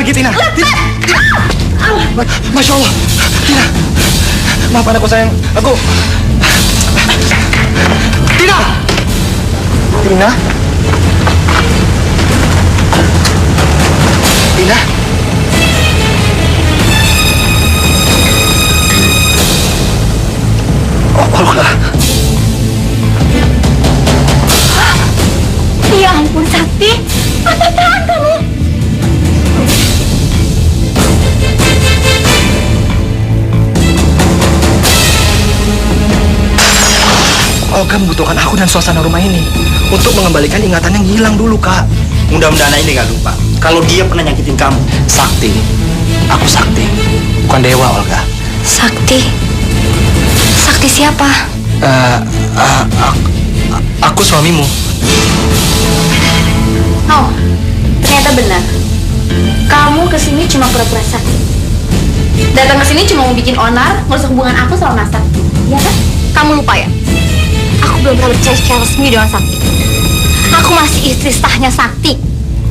lagi, Tina. Masya Allah, Tina. Maafkan aku, sayang. Tina! Tina? Tina? Oh, Allah. Ya ampun, Sakti. Apa-apaan kamu? Olga membutuhkan aku dan suasana rumah ini untuk mengembalikan ingatan yang hilang dulu, Kak. Mudah-mudahan ini nggak lupa kalau dia pernah nyakitin kamu. Sakti. Aku Sakti. Bukan dewa, Olga. Sakti? Sakti siapa? Aku suamimu. Oh, ternyata benar. Kamu kesini cuma pura-pura sakti. Datang kesini cuma mau bikin onar, ngerusak hubungan aku sama Mas Sakti. Iya kan? Kamu lupa ya? Aku belum pernah percaya secara resmi dengan Sakti. Aku masih istri sahnya Sakti,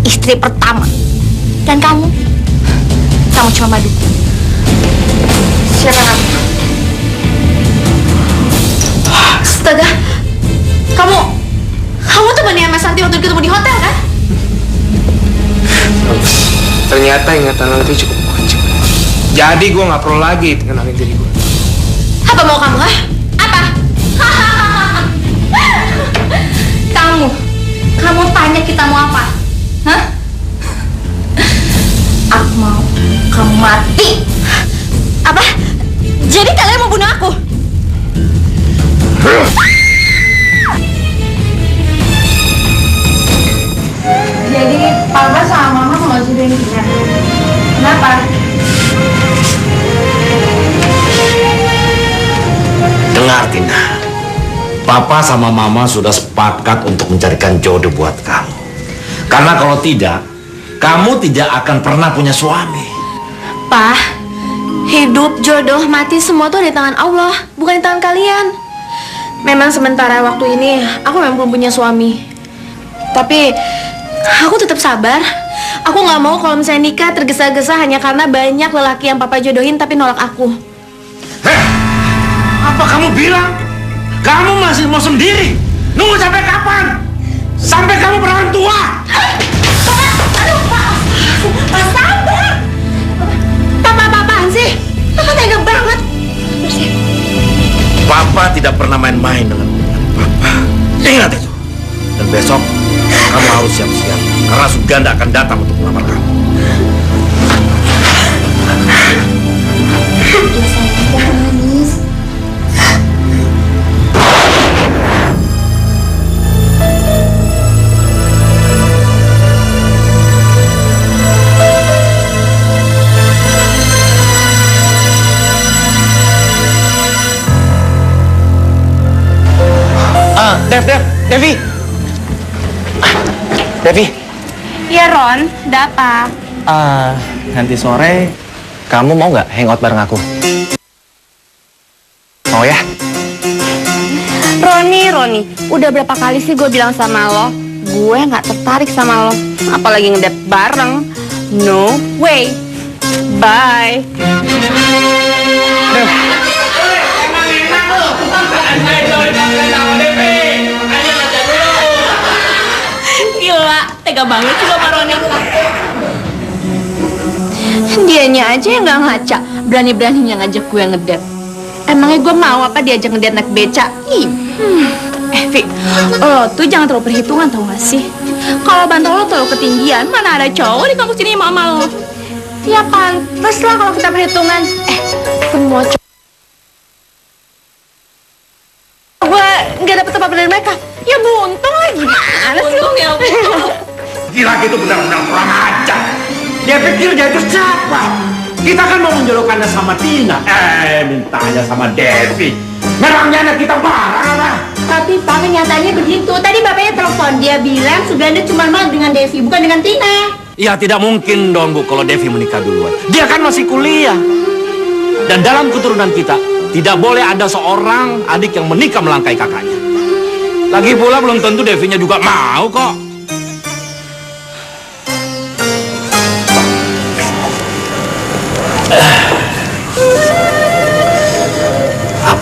istri pertama. Dan kamu cuma madu. Siapa kamu? Astaga, kamu temannya Mas Santi waktu ketemu di hotel kan? Bagus. Ternyata ingatan lo itu cukup kocak. Jadi gue nggak perlu lagi kenalin diri gue. Apa mau kamu, ha? Apa? Kamu tanya kita mau apa? Hah? Aku mau kamu mati. Apa? Jadi kalian mau bunuh aku? Jadi Papa sama Mama mau jodohin kita. Kenapa? Dengar, Tina. Papa sama Mama sudah sepakat untuk mencarikan jodoh buat kamu. Karena kalau tidak, kamu tidak akan pernah punya suami. Pak, hidup, jodoh, mati semua tuh di tangan Allah, bukan di tangan kalian. Memang sementara waktu ini aku memang belum punya suami. Tapi aku tetap sabar. Aku nggak mau kalau misalnya nikah tergesa-gesa hanya karena banyak lelaki yang Papa jodohin tapi nolak aku. Heh, apa kamu bilang? Kamu masih mau sendiri? Nunggu sampai kapan? Sampai kamu berorang tua? Aduh, Pak sabar. Apaan sih? Papa tega banget. Papa tidak pernah main-main dengan Papa. Ingat itu. Dan besok kamu harus siap-siap karena Suganda akan datang untuk melamar kamu. Ya sayang, jangan nangis. Devi. Iya Ron, ada apa? Nanti sore kamu mau nggak hangout bareng aku? Mau ya? Roni, udah berapa kali sih gue bilang sama lo, gue nggak tertarik sama lo, apalagi ngedate bareng. No way. Bye. Gila, tega banget sih lo sama Roni. Dianya aja yang nggak ngaca, berani-beraninya ngajak gue ngedate. Emangnya gue mau apa diajak ngedate naik beca? Vi, lo tuh jangan terlalu perhitungan tau gak sih? Kalau bantal lo terlalu ketinggian, mana ada cowok di kampus ini mama lo? Ya pantes lah kalau kita perhitungan. Semua cowok gue nggak dapet apa-apa dari mereka. Ya buntung lah, gimana sih lo? Gila itu benar-benar kurang ajar. Dia pikir dia itu siapa? Kita kan mau menjodohkannya sama Tina. Mintanya sama Devi. Merangnya anak kita barang lah. Tapi Pak, kenyataannya begitu. Tadi bapaknya telepon, dia bilang Suganda cuma mau dengan Devi, bukan dengan Tina. Ya tidak mungkin dong Bu kalau Devi menikah duluan. Dia kan masih kuliah. Dan dalam keturunan kita tidak boleh ada seorang adik yang menikah melangkai kakaknya. Lagi pula belum tentu Devinya juga mau kok.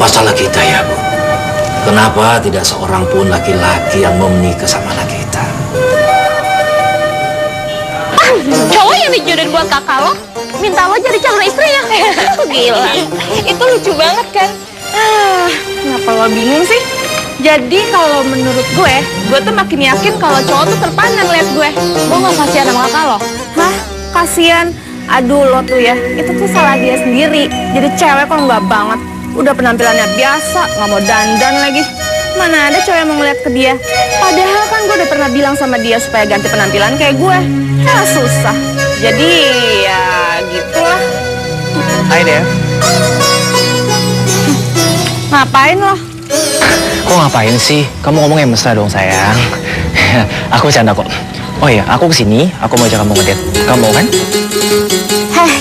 Apa salah kita ya, Bu? Kenapa tidak seorang pun laki-laki yang mau menikah sama anak kita? Cowok yang dijodohin buat kakak lo minta lo jadi calon istrinya. Gila. Itu lucu banget kan? Kenapa lo bingung sih? Jadi kalau menurut gue tuh makin yakin kalau cowok tuh terpandang liat gue. Gue gak kasihan sama kakak lo. Hah? Kasihan? Aduh lo tuh ya, itu tuh salah dia sendiri. Jadi cewek kok nggak banget. Udah penampilannya biasa, nggak mau dandan lagi. Mana ada cewek yang mau ngeliat ke dia? Padahal kan gue udah pernah bilang sama dia supaya ganti penampilan kayak gue. Ya susah. Jadi ya gitulah. Hai Dev. Ngapain lo? Kok ngapain sih? Kamu ngomong yang mesra dong sayang. Aku bercanda kok. Oh iya, aku kesini, aku mau ajak kamu ngedate. Kamu mau kan? Heh,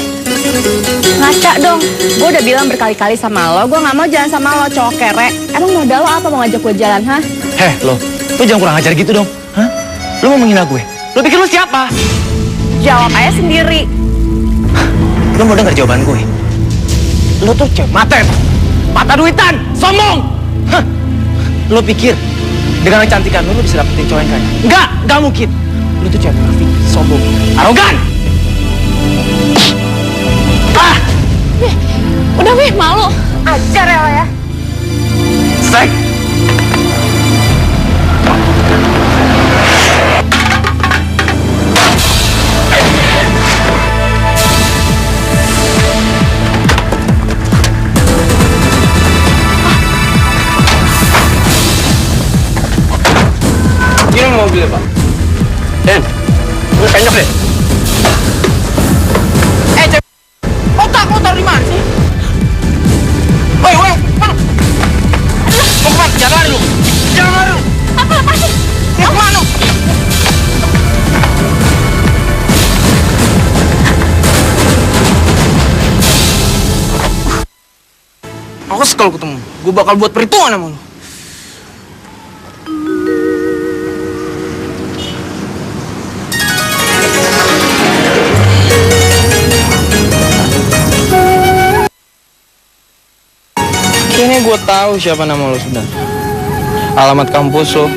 ngaca dong. Gue udah bilang berkali-kali sama lo, gue nggak mau jalan sama lo, cowok kere. Emang modal lo apa mau ngajak gue jalan, ha? Heh, lo jangan kurang ajar gitu dong. Hah? Lo mau menghina gue? Lo pikir lo siapa? Jawab aja sendiri. Lo mau denger jawaban gue? Lo tuh cewek mata duitan, sombong. Hah? Lo pikir dengan kecantikan lo bisa dapetin cowok yang kaya? Enggak mungkin. Lo tuh cewek munafik, sombong, arogan. Udah weh, malu. Ajar ya lo ya. Sek. Ini mobilnya, Pak. Den, gue penyok deh. Cek. Otak lo taruh di mana sih? Woi, mana? Mau kemana? Jangan lari lu. Jangan lari lu. Apa sih? Mau kemana lu? Aku sekal ketemu. Gue bakal buat perhitungan sama lu. Kayaknya gue tahu siapa nama lo sudah. Alamat kampus lo,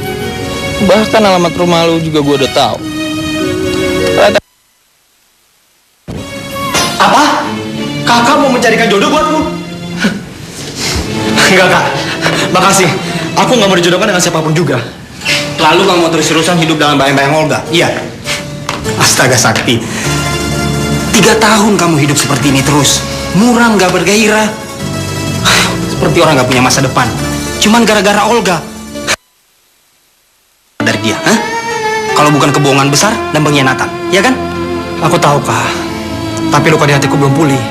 bahkan alamat rumah lo juga gue udah tahu. Apa? Kakak mau mencarikan jodoh buatmu? Enggak, Kak. Makasih. Aku nggak mau dijodohkan dengan siapapun juga. Lalu kamu mau terus-terusan hidup dalam bayang-bayang Olga? Iya. Astaga sakti. 3 tahun kamu hidup seperti ini terus. Muram, gak bergairah. Seperti orang gak punya masa depan. Cuman gara-gara Olga. Dari dia, hah? Kalau bukan kebohongan besar dan pengkhianatan, ya kan? Aku tahu, Kak. Tapi luka di hatiku belum pulih.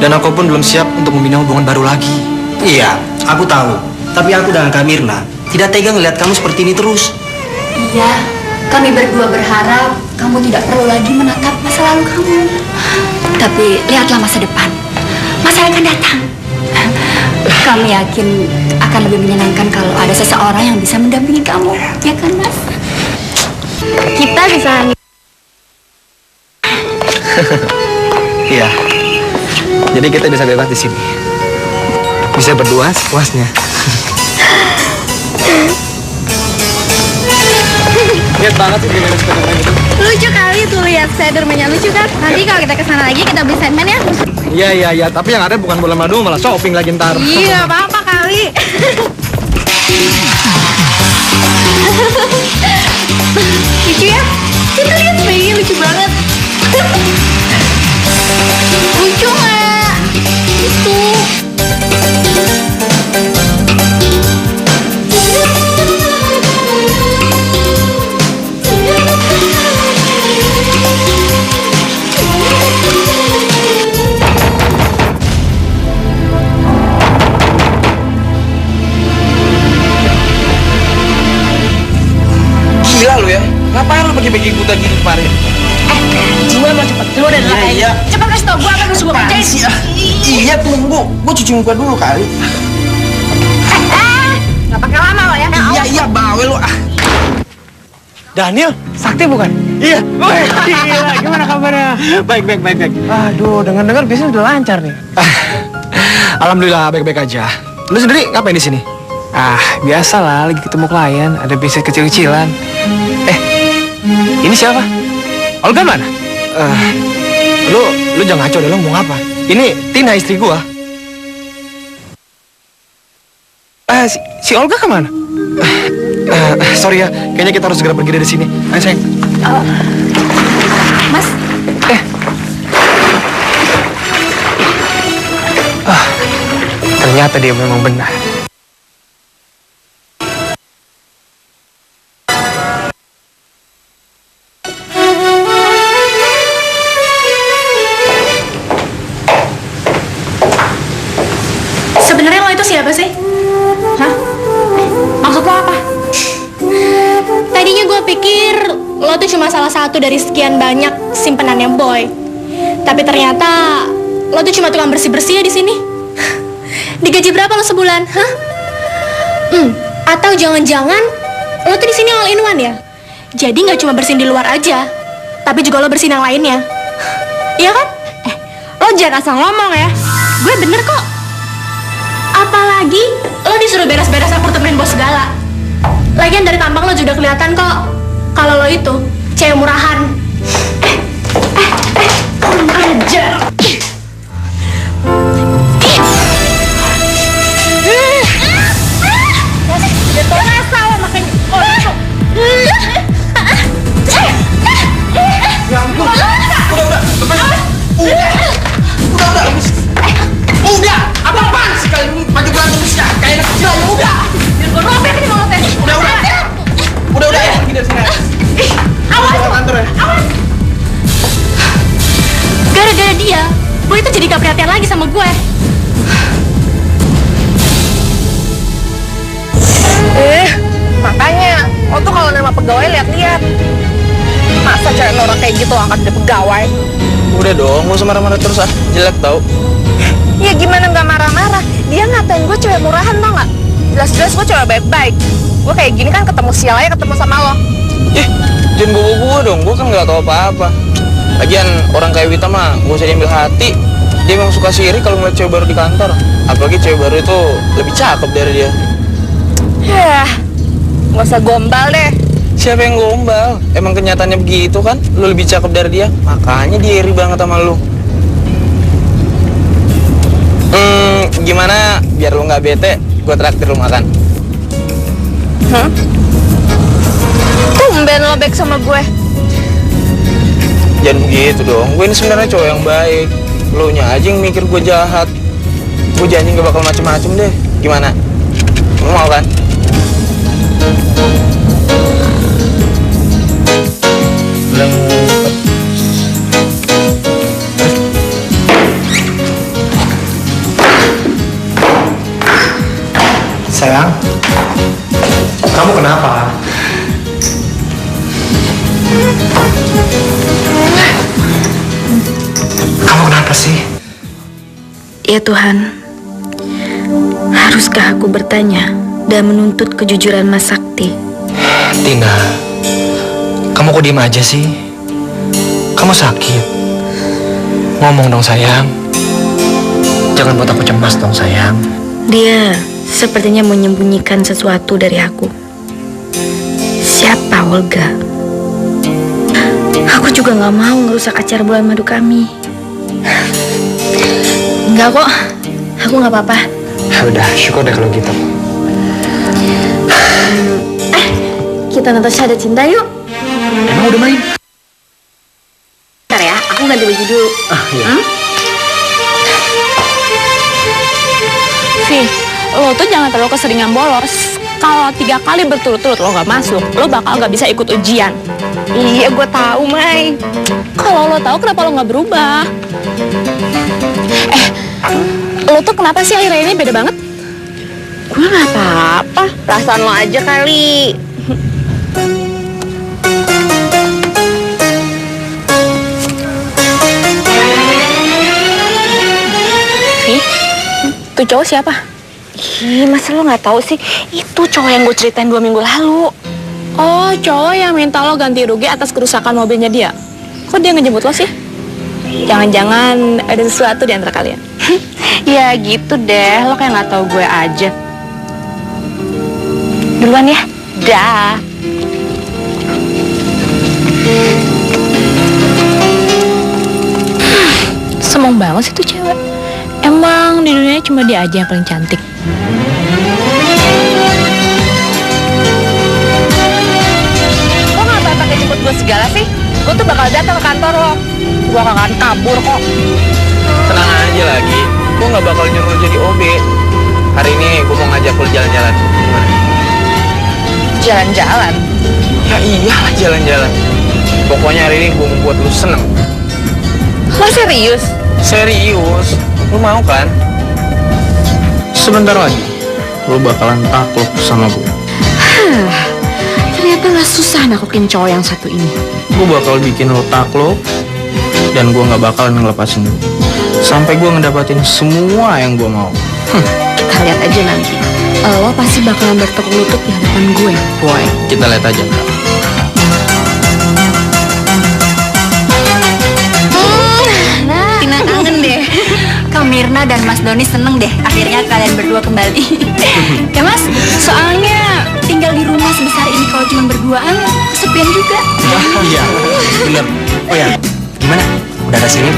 Dan aku pun belum siap untuk membina hubungan baru lagi. Iya, aku tahu. Tapi aku dan Kak Mirna tidak tega ngelihat kamu seperti ini terus. Iya, kami berdua berharap kamu tidak perlu lagi menatap masa lalu kamu. Tapi lihatlah masa depan. Masa yang akan datang. Kami yakin akan lebih menyenangkan kalau ada seseorang yang bisa mendampingi kamu. Ya kan, Mas? Kita bisa... Iya. Jadi kita bisa bebas di sini. Bisa berdua sepuasnya. Lihat banget sih gimana Spiderman itu. Lucu kali tuh lihat Spiderman-nya, lucu kan? Nanti kalau kita kesana lagi kita beli Sandman ya. Iya. Tapi yang ada bukan bola madu, malah shopping lagi ntar. Iya, apa-apa kali. Lucu ya? Kita lihat bayinya lucu banget. Lucu nggak? Itu. Gila lu ya. Ngapain lu pakai-pakai buta gitu kemarin? Gue mau cepet keluar dari neraka ini. Iya. Cepet kasih tau gue apa yang harus gue kerjain. Iya, tunggu. Gue cuci muka dulu kali. Nggak pakai lama lo ya. Iya, bawel lu. Daniel, Sakti bukan? Iya. Gila, gimana kabarnya? Baik. Aduh, dengar-dengar biasanya udah lancar nih. Alhamdulillah baik-baik aja. Lu sendiri ngapain di sini? Ah, biasalah lagi ketemu klien, ada bisnis kecil-kecilan. Ini siapa? Olga mana? Lu jangan ngaco deh, lu mau ngapa? Ini Tina, istri gua. Si Olga kemana? Sorry ya, kayaknya kita harus segera pergi dari sini. Ayo sayang. Mas, Ternyata dia memang benar. sebenarnya lo itu siapa sih? Hah? Maksud lo apa? Tadinya gue pikir lo tuh cuma salah satu dari sekian banyak simpenannya Boy. Tapi ternyata lo tuh cuma tukang bersih-bersih ya di sini. Digaji berapa lo sebulan? Hah? Atau jangan-jangan lo tuh di sini all in one ya? Jadi nggak cuma bersihin di luar aja, tapi juga lo bersihin yang lainnya. Iya kan? Lo jangan asal ngomong ya. Gue bener kok. Apalagi lo disuruh beres-beres apartemen bos segala. Lagian dari tampang lo juga kelihatan kok kalau lo itu cewek murahan. Ajar. Salah makanya. Ya ampun. Udah. Apaan sih kalian ini pakai berantem sih? Kayak anak kecil aja udah. Biar gue robek nih mau teh. Udah ya, pergi dari sini. Awas. Kantor ya. Awas. Gara-gara dia, Boy itu jadi gak perhatian lagi sama gue. Makanya lo tuh kalau nerima pegawai lihat-lihat. Masa cewek norak kayak gitu angkat jadi pegawai? Udah dong, gak usah marah-marah terus ah. Jelek tau. Ya gimana nggak marah-marah? Dia ngatain gue cewek murahan tau nggak? Jelas-jelas gue cewek baik-baik. Gue kayak gini kan ketemu sial aja ketemu sama lo. Jangan gue dong, gue kan gak tau apa-apa. Lagian orang kayak Wita mah gak usah diambil hati. Dia memang suka sirik kalau ngeliat cewek baru di kantor. Apalagi cewek baru itu lebih cakep dari dia. Yah, gak usah gombal deh. Siapa yang gombal? Emang kenyataannya begitu kan? Lu lebih cakep dari dia, makanya dia iri banget sama lu. Gimana biar lu nggak bete, gue traktir lu makan. Tumben lo baik sama gue. Jangan begitu dong, gue ini sebenarnya cowok yang baik. Lu nya aja yang mikir gue jahat. Gue janji gak bakal macem-macem deh. Gimana? Lu mau kan? Sayang, kamu kenapa? Kamu kenapa sih? Ya Tuhan, haruskah aku bertanya dan menuntut kejujuran Mas Sakti? Tina, kamu kok diem aja sih? Kamu sakit? Ngomong dong sayang. Jangan buat aku cemas dong sayang. Dia sepertinya menyembunyikan sesuatu dari aku. Siapa Olga? Aku juga gak mau ngerusak acara bulan madu kami. Enggak kok, aku gak apa-apa. Ya udah, syukur deh kalau gitu. Kita nonton Syahada Cinta yuk. Emang udah main? Bentar ya, aku ganti baju dulu. Iya. Vi, lo tuh jangan terlalu keseringan bolos. Kalau 3 kali berturut-turut lo gak masuk, lo bakal gak bisa ikut ujian. Iya gue tahu Mai. Kalau lo tahu kenapa lo nggak berubah? Lo tuh kenapa sih akhirnya ini beda banget? Gue nggak apa-apa. Perasaan lo aja kali. Vi, tuh cowok siapa? Ih, masa lo nggak tahu sih? Itu cowok yang gue ceritain 2 minggu lalu. Oh, cowok yang minta lo ganti rugi atas kerusakan mobilnya dia. Kok dia ngejemput lo sih? jangan-jangan ada sesuatu di antara kalian. Ya gitu deh, lo kayak nggak tahu gue aja. Duluan ya. Dah. Sombong banget sih tuh cewek. Emang di dunia cuma dia aja yang paling cantik. Lo ngapa pakai jemput gue segala sih? Gue tuh bakal datang ke kantor lo. Gue gak akan kabur kok. Tenang aja lagi. Gue nggak bakal nyuruh lo jadi OB. Hari ini gue mau ngajak lo jalan-jalan. Gimana? Jalan-jalan. Ya iyalah jalan-jalan. Pokoknya hari ini gue mau buat lo seneng. Lo serius? Serius? Lo mau kan? Sebentar lagi lo bakalan takluk sama gue. Ternyata gak susah naklukin cowok yang satu ini. Gue bakal bikin lo takluk dan gue nggak bakalan ngelepasin lo sampai gue ngedapatin semua yang gue mau. Kita lihat aja nanti. Lo pasti bakalan bertekuk lutut di hadapan gue, boy. Kita lihat aja, Kak. Tina kangen deh. Kak Mirna dan Mas Doni seneng deh. Akhirnya kalian berdua kembali. Ya Mas, soalnya tinggal di rumah sebesar ini kalau cuma berduaan, kesepian juga. Iya, bener. Oh ya, gimana? Udah ada sini?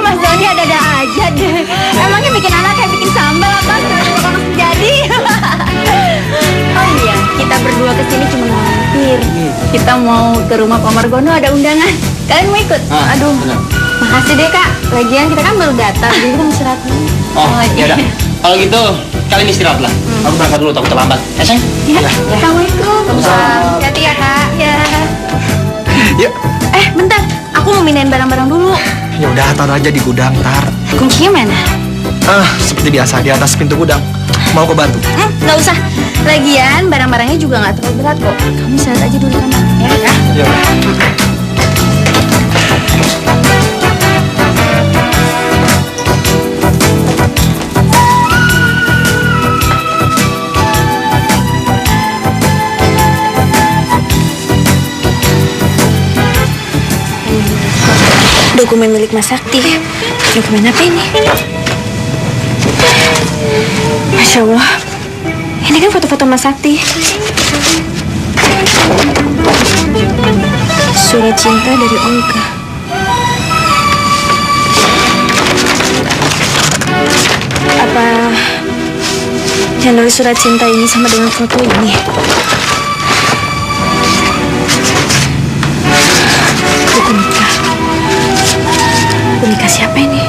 Mas Doni ada-ada aja deh. Emangnya bikin anak kayak bikin sambal apa? Kalau jadi. Oh iya, kita berdua kesini cuma mampir. Kita mau ke rumah Pak Margono, ada undangan. Kalian mau ikut? Aduh, makasih deh Kak. Lagian kita kan baru datang, jadi kita mesti istirahat dulu. Oh, yaudah. Kalau gitu, kalian istirahat lah. Aku berangkat dulu, takut terlambat. Sayang? Ya, Assalamualaikum. Hati-hati ya Kak. Ya. Yuk. Bentar. Aku mau mindahin barang-barang dulu. Ya udah, taruh aja di gudang, ntar. Kuncinya mana? Seperti biasa di atas pintu gudang. Mau ke batu? Nggak usah. Lagian barang-barangnya juga nggak terlalu berat kok. Kamu istirahat aja dulu di kamar, ya Kak? Ya. Dokumen milik Mas Sakti. Dokumen apa ini? Masya Allah. Ini kan foto-foto Mas Sakti. Surat cinta dari Olga. Apa yang nulis surat cinta ini sama dengan foto ini? Buku nikah. Buku nikah siapa ini?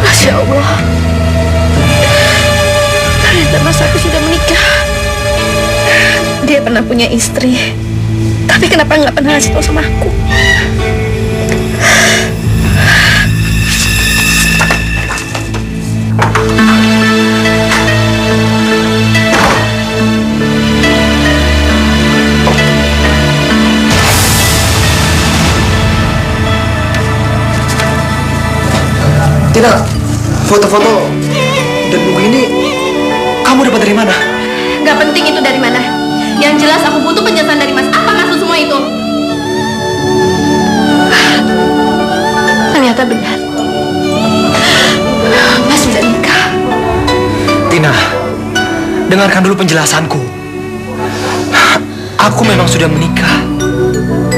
Masya Allah. Ternyata Mas aku sudah menikah. Dia pernah punya istri. Tapi kenapa nggak pernah ngasih tahu sama aku? Tina, foto-foto dan buku ini kamu dapat dari mana? Gak penting itu dari mana. Yang jelas aku butuh penjelasan dari Mas. Apa maksud semua itu? Ternyata benar. Mas sudah nikah. Tina, dengarkan dulu penjelasanku. Aku memang sudah menikah.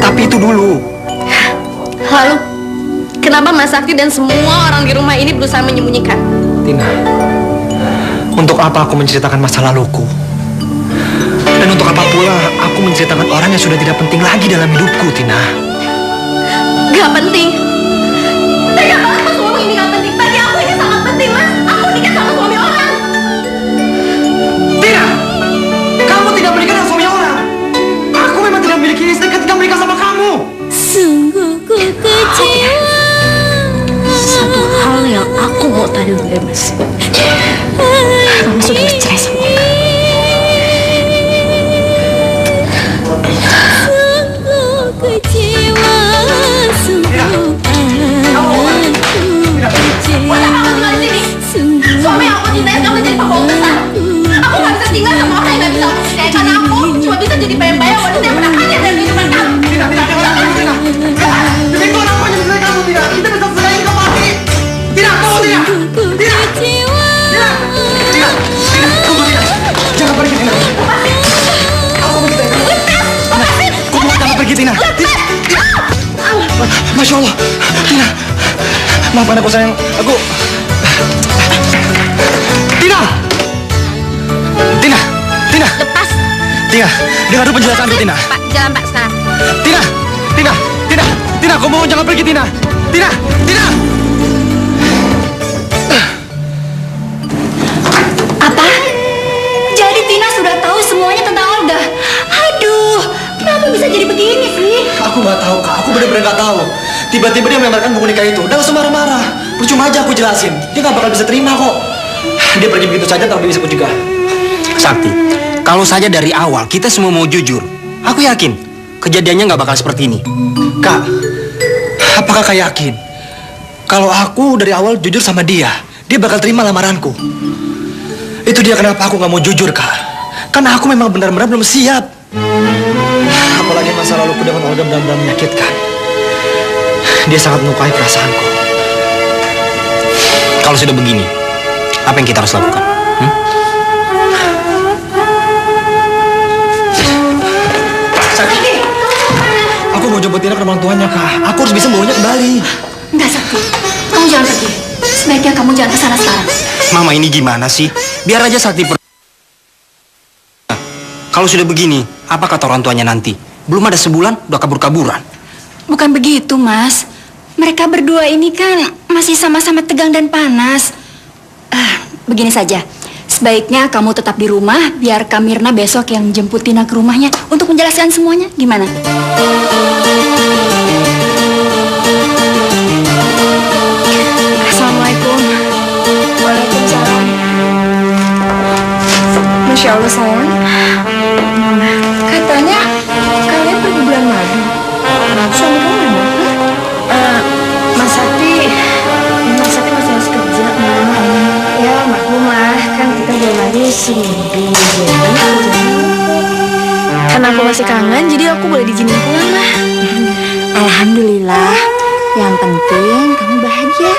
Tapi itu dulu. Lalu, kenapa Mas Sakti dan semua orang di rumah ini berusaha menyembunyikan? Tina, untuk apa aku menceritakan masa laluku? Dan untuk apa pula aku menceritakan orang yang sudah tidak penting lagi dalam hidupku, Tina? Gak penting. Tega banget Mas ngomong ini gak penting. Bagi aku ini sangat penting, Mas. Aku nikah sama suami orang. Tina, kamu tidak menikah dengan suami orang. Aku memang tidak memiliki istri ketika menikah sama kamu. Sungguh ku kecewa deh, Mas. Kamu sudah bercerai sama Olga. Suami aku cintai kamu jadi pembohong besar. Aku gak bisa tinggal sama orang yang gak bisa aku cintai. Karena aku cuma bisa jadi bayang-bayang wanita yang pernah kaya dalam kehidupan kamu. Tidak. Demi Tuhan aku hanya mencintai kamu, tidak. Kita bisa selesai hidup mati. Tidak, kamu tidak. Tunggu, tidak. Jangan pergi, Tina. Aku mencintai kamu. Kamu jangan pergi, Tina. Masya Allah, Tina. Maafkan aku sayang, aku... Tina! Lepas. Tina, dengar dulu penjelasanku, Tina. Pak, jalan Pak sekarang. Tina, aku mohon jangan pergi, Tina. Tina! Apa? Jadi Tina sudah tahu semuanya tentang Olga? Aduh, kenapa bisa jadi begini sih? Aku nggak tahu, Kak. Aku benar-benar nggak tahu. Tiba-tiba dia melemparkan buku nikah itu dan langsung marah-marah. Percuma aja aku jelasin. Dia nggak bakal bisa terima kok. Dia pergi begitu saja tanpa bisa juga. Sakti, kalau saja dari awal kita semua mau jujur, aku yakin kejadiannya nggak bakal seperti ini. Kak, apakah Kak yakin kalau aku dari awal jujur sama dia bakal terima lamaranku? Itu dia kenapa aku nggak mau jujur, Kak. Karena aku memang benar-benar belum siap. Apalagi masa laluku dengan Olga benar-benar menyakitkan. Dia sangat melukai perasaanku. Kalau sudah begini, apa yang kita harus lakukan? Sakti, aku mau jemput Tina ke rumah tuanya, Kak. Aku harus bisa membawanya kembali. Enggak, Sakti. Kamu jangan pergi. Sebaiknya kamu jangan ke sana sekarang. Mama ini gimana sih? Biar aja Sakti Kalau sudah begini, apa kata orang tuanya nanti? Belum ada sebulan, udah kabur-kaburan. Bukan begitu, Mas. Mereka berdua ini kan masih sama-sama tegang dan panas. Begini saja. Sebaiknya kamu tetap di rumah, biar Kak Mirna besok yang jemput Tina ke rumahnya untuk menjelaskan semuanya. Gimana? Assalamualaikum. Waalaikumsalam. Masya Allah, sayang. Katanya kalian pergi bulan madu. Suami kamu mana? Mas Sakti masih harus kerja, Ya, maklum lah, kan kita belum lagi seminggu. Karena aku masih kangen, jadi aku boleh diizinin pulang lah. Alhamdulillah. Yang penting kamu bahagia.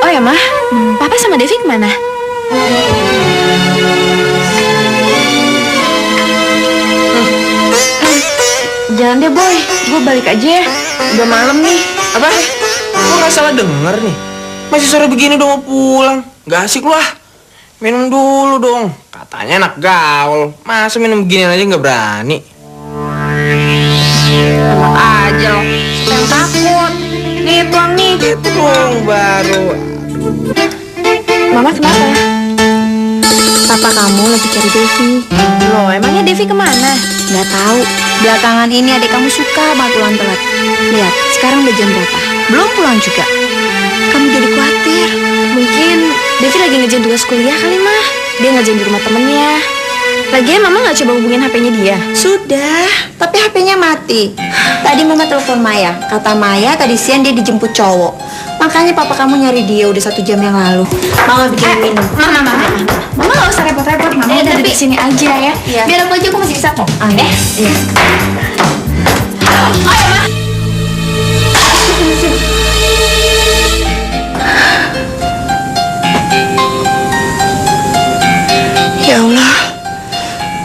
Oh ya, Mah, Papa sama Devi kemana? Jangan deh, Boy. Gue balik aja ya. Udah malam nih. Apa? Gue nggak salah denger nih. Masih sore begini udah mau pulang. Gak asik lu ah. Minum dulu dong. Katanya anak gaul. Masa minum beginian aja nggak berani? Enak aja loh. Yang takut. Nih tuang nih. Itu dong baru. Mama kenapa? Papa kamu lagi cari Devi. Loh, emangnya Devi kemana? Nggak tahu. Belakangan ini adik kamu suka banget pulang telat. Lihat, sekarang udah jam berapa? Belum pulang juga. Kamu jadi khawatir. Mungkin Devi lagi ngerjain tugas kuliah kali, Mah. Dia ngerjain di rumah temennya. Lagian Mama nggak coba hubungin HP-nya dia? Sudah, tapi HP-nya mati. Tadi Mama telepon Maya. Kata Maya tadi siang dia dijemput cowok. Makanya papa kamu nyari dia udah 1 jam yang lalu. Mama bikin minum. Mama nggak usah repot-repot. Mama udah di sini aja ya. Iya. Biar aku aja, aku masih bisa kok. Iya. Ayo, Ma. Ya Allah,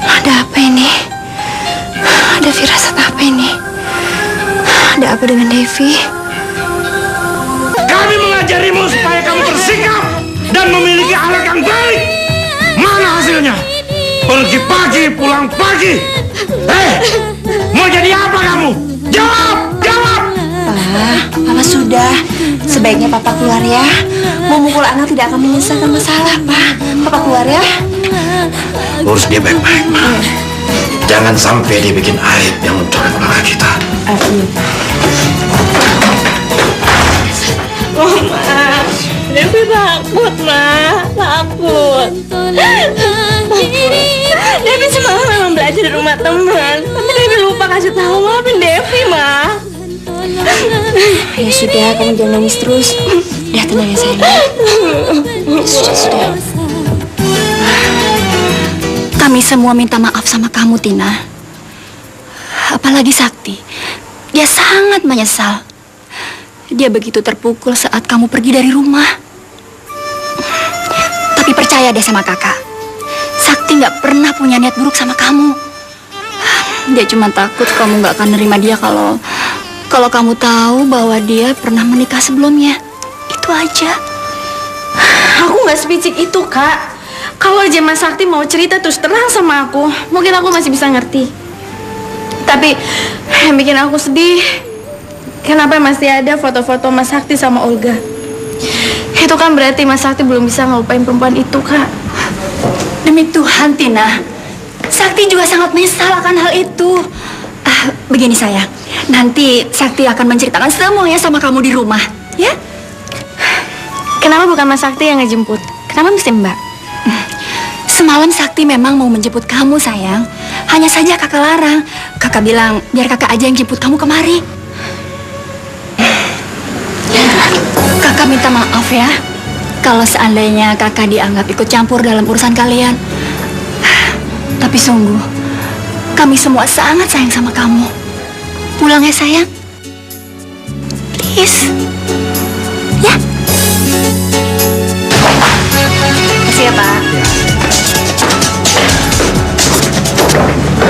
ada apa ini? Ada firasat apa ini? Ada apa dengan Devi? Kami mengajarimu supaya kamu bersikap dan memiliki akhlak yang baik. Mana hasilnya? Pergi pagi, pulang pagi. Mau jadi apa kamu? Jawab! Papa sudah. Sebaiknya Papa keluar ya. Memukul anak tidak akan menyelesaikan masalah, Pak. Papa keluar ya. Urus dia baik-baik, Ma. Jangan sampai dia bikin aib yang mencoreng keluarga kita. takut. Devi semalam memang belajar di rumah teman, tapi Devi lupa kasih tahu maafin Devi, Ma. Ya sudah, kamu jangan nangis terus. Ya tenang ya sayang. Sudah. Kami semua minta maaf sama kamu, Tina. Apalagi Sakti. Dia sangat menyesal. Dia begitu terpukul saat kamu pergi dari rumah. Tapi percaya deh sama kakak. Sakti nggak pernah punya niat buruk sama kamu. Dia cuma takut kamu nggak akan nerima dia kalau kamu tahu bahwa dia pernah menikah sebelumnya. Itu aja. Aku nggak sepicik itu, Kak. Kalau aja Mas Sakti mau cerita terus terang sama aku, mungkin aku masih bisa ngerti. Tapi yang bikin aku sedih, kenapa masih ada foto-foto Mas Sakti sama Olga? Itu kan berarti Mas Sakti belum bisa ngelupain perempuan itu, Kak. Demi Tuhan, Tina. Sakti juga sangat menyesal akan hal itu. Begini sayang, nanti Sakti akan menceritakan semuanya sama kamu di rumah, ya? Kenapa bukan Mas Sakti yang ngejemput? Kenapa mesti Mbak? Semalam Sakti memang mau menjemput kamu, sayang. Hanya saja kakak larang. Kakak bilang, biar kakak aja yang jemput kamu kemari. Kakak minta maaf ya, kalau seandainya kakak dianggap ikut campur dalam urusan kalian. Tapi sungguh, kami semua sangat sayang sama kamu. Pulang ya sayang. Please. Ya. Kasih ya, Pak.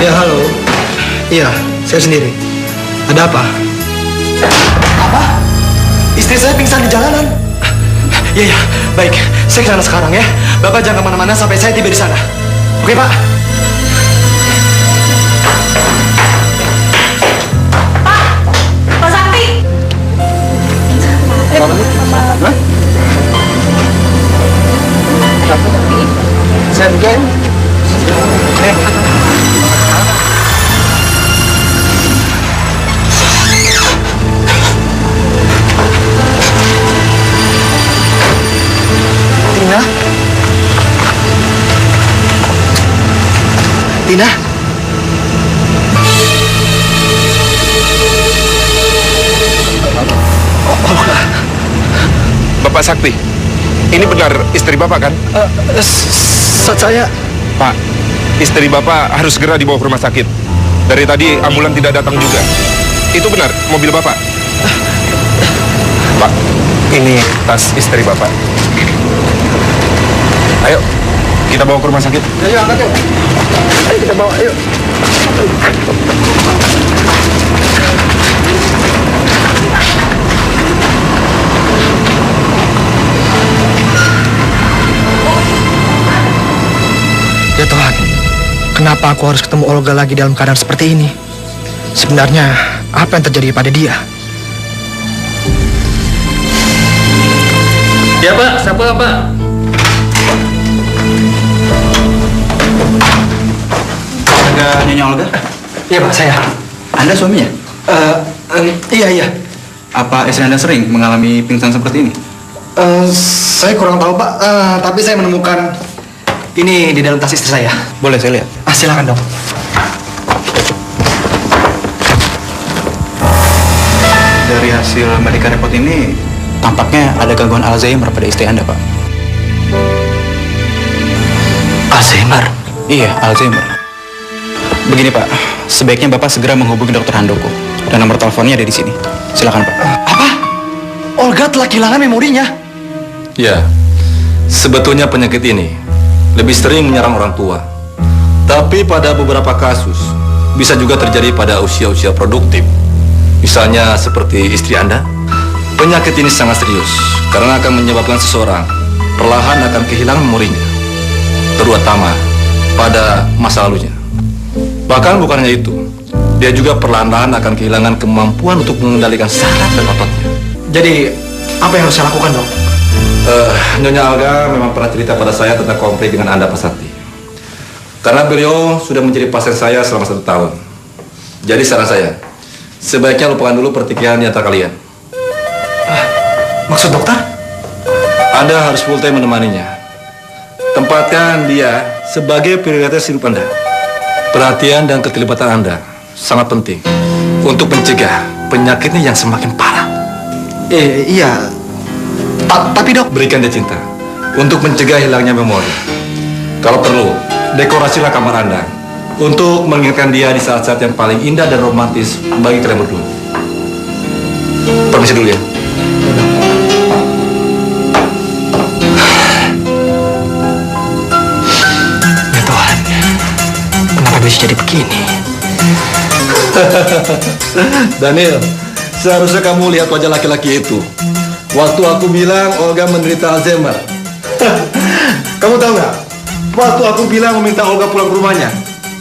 Ya, halo. Iya, saya sendiri. Ada apa? Apa? Istri saya pingsan di jalanan. Iya, ya, baik. Saya ke sana sekarang ya. Bapak jangan kemana-mana sampai saya tiba di sana. Oke, Pak? Pak Sakti. Saya mungkin. Tina? Bapak Sakti, ini benar istri Bapak kan? Saya... Pak, istri Bapak harus segera dibawa ke rumah sakit. Dari tadi ambulan tidak datang juga. Itu benar, mobil Bapak? Pak, ini tas istri Bapak. Ayo, kita bawa ke rumah sakit. Ayo, angkat yuk. Ayo kita bawa, ayo. Ya Tuhan, kenapa aku harus ketemu Olga lagi dalam keadaan seperti ini? Sebenarnya, apa yang terjadi pada dia? Ya Pak, siapa Pak? Ada Nyonya Olga? Iya Pak, saya. Anda suaminya? Iya. Apa istri Anda sering mengalami pingsan seperti ini? Saya kurang tahu Pak, tapi saya menemukan ini di dalam tas istri saya. Boleh saya lihat? Silakan dok. Dari hasil medical report ini, tampaknya ada gangguan Alzheimer pada istri Anda, Pak. Alzheimer? Iya, Alzheimer. Begini, Pak. Sebaiknya Bapak segera menghubungi Dr. Handoko. Dan nomor teleponnya ada di sini. Silakan, Pak. Apa? Olga telah kehilangan memorinya? Ya, sebetulnya penyakit ini lebih sering menyerang orang tua. Tapi pada beberapa kasus, bisa juga terjadi pada usia-usia produktif. Misalnya seperti istri Anda. Penyakit ini sangat serius, karena akan menyebabkan seseorang perlahan akan kehilangan memorinya. Terutama pada masa lalunya. Bahkan bukan hanya itu, dia juga perlahan-lahan akan kehilangan kemampuan untuk mengendalikan saraf dan ototnya. Jadi, apa yang harus saya lakukan dok? Nyonya Olga memang pernah cerita pada saya tentang konflik dengan Anda, Pak Sakti. Karena beliau sudah menjadi pasien saya selama 1 tahun. Jadi saran saya, sebaiknya lupakan dulu pertikaian di antara kalian. Maksud dokter? Anda harus full time menemaninya. Tempatkan dia sebagai prioritas hidup Anda. Perhatian dan keterlibatan Anda sangat penting untuk mencegah penyakitnya yang semakin parah. Iya. Tapi dok, Berikan dia cinta untuk mencegah hilangnya memori. Kalau perlu, dekorasilah kamar Anda untuk mengingatkan dia di saat-saat yang paling indah dan romantis bagi kalian berdua. Permisi dulu ya. Ya Tuhan, kenapa bisa jadi begini? Daniel, seharusnya kamu lihat wajah laki-laki itu. Waktu aku bilang Olga menderita Alzheimer. Kamu tahu nggak? Waktu aku bilang meminta Olga pulang ke rumahnya,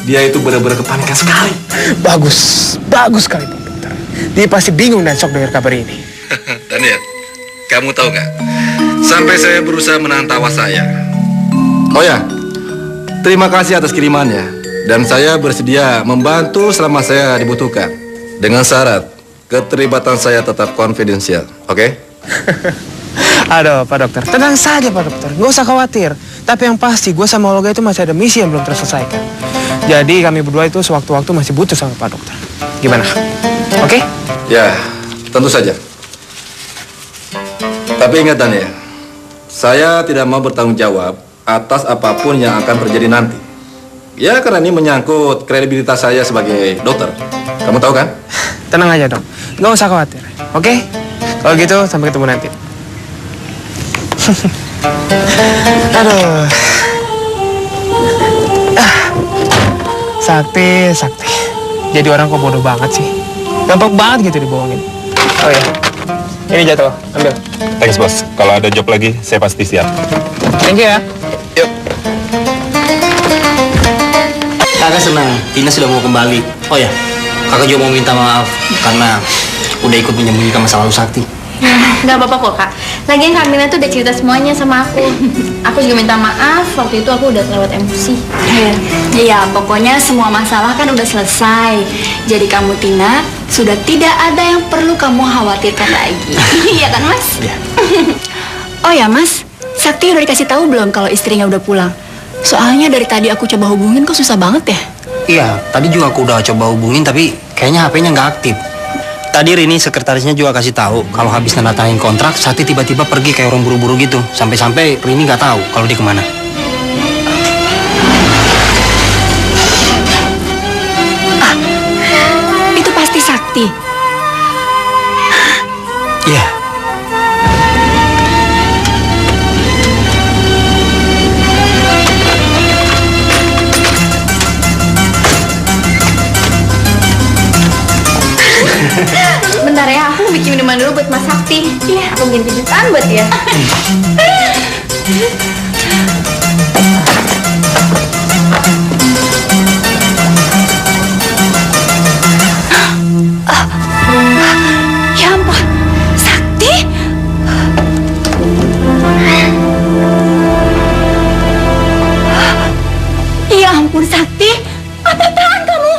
dia itu benar-benar kepanikan sekali. Bagus sekali Pak Dokter. Dia pasti bingung dan shock dengar kabar ini. Daniel, kamu tahu nggak? Sampai saya berusaha menahan tawa saya. Oh ya, terima kasih atas kirimannya. Dan saya bersedia membantu selama saya dibutuhkan. Dengan syarat, keterlibatan saya tetap konfidensial, oke? Aduh Pak Dokter, tenang saja Pak Dokter, nggak usah khawatir. Tapi yang pasti gue sama Olga itu masih ada misi yang belum terselesaikan. Jadi kami berdua itu sewaktu-waktu masih butuh sama Pak Dokter. Gimana? Oke? Ya, tentu saja. Tapi ingat Daniel, saya tidak mau bertanggung jawab atas apapun yang akan terjadi nanti. Ya, karena ini menyangkut kredibilitas saya sebagai dokter. Kamu tahu kan? Tenang aja dok, nggak usah khawatir. Oke? Kalau gitu sampai ketemu nanti. Aduh. Sakti. Jadi orang kok bodoh banget sih. Gampang banget gitu dibohongin. Oh ya, ini jatuh, ambil. Thanks bos, kalau ada job lagi saya pasti siap. Thank you ya. Yuk. Kakak senang, Tina sudah mau kembali. Oh ya, kakak juga mau minta maaf karena udah ikut menyembunyikan masa lalu Sakti. Nggak apa-apa kok kak. Lagian Kak Mina tuh udah cerita semuanya sama aku. Aku juga minta maaf, waktu itu aku udah terlewat emosi. Iya, pokoknya semua masalah kan udah selesai. Jadi kamu Tina sudah tidak ada yang perlu kamu khawatirkan lagi. Iya kan Mas? Iya. Oh ya Mas, Sakti udah dikasih tahu belum kalau istrinya udah pulang? Soalnya dari tadi aku coba hubungin kok susah banget ya. Iya, tadi juga aku udah coba hubungin tapi kayaknya HP-nya nggak aktif. Tadi Rini sekretarisnya juga kasih tahu kalau habis nandatangani kontrak, Sakti tiba-tiba pergi kayak orang buru-buru gitu. Sampai-sampai Rini nggak tahu kalau dia kemana. Itu pasti Sakti. Iya. Bentar ya, aku bikin minuman dulu buat Mas Sakti. Iya, aku bikin kejutan buat dia. Ya ampun, Sakti? Ya ampun Sakti, apa-apaan kamu?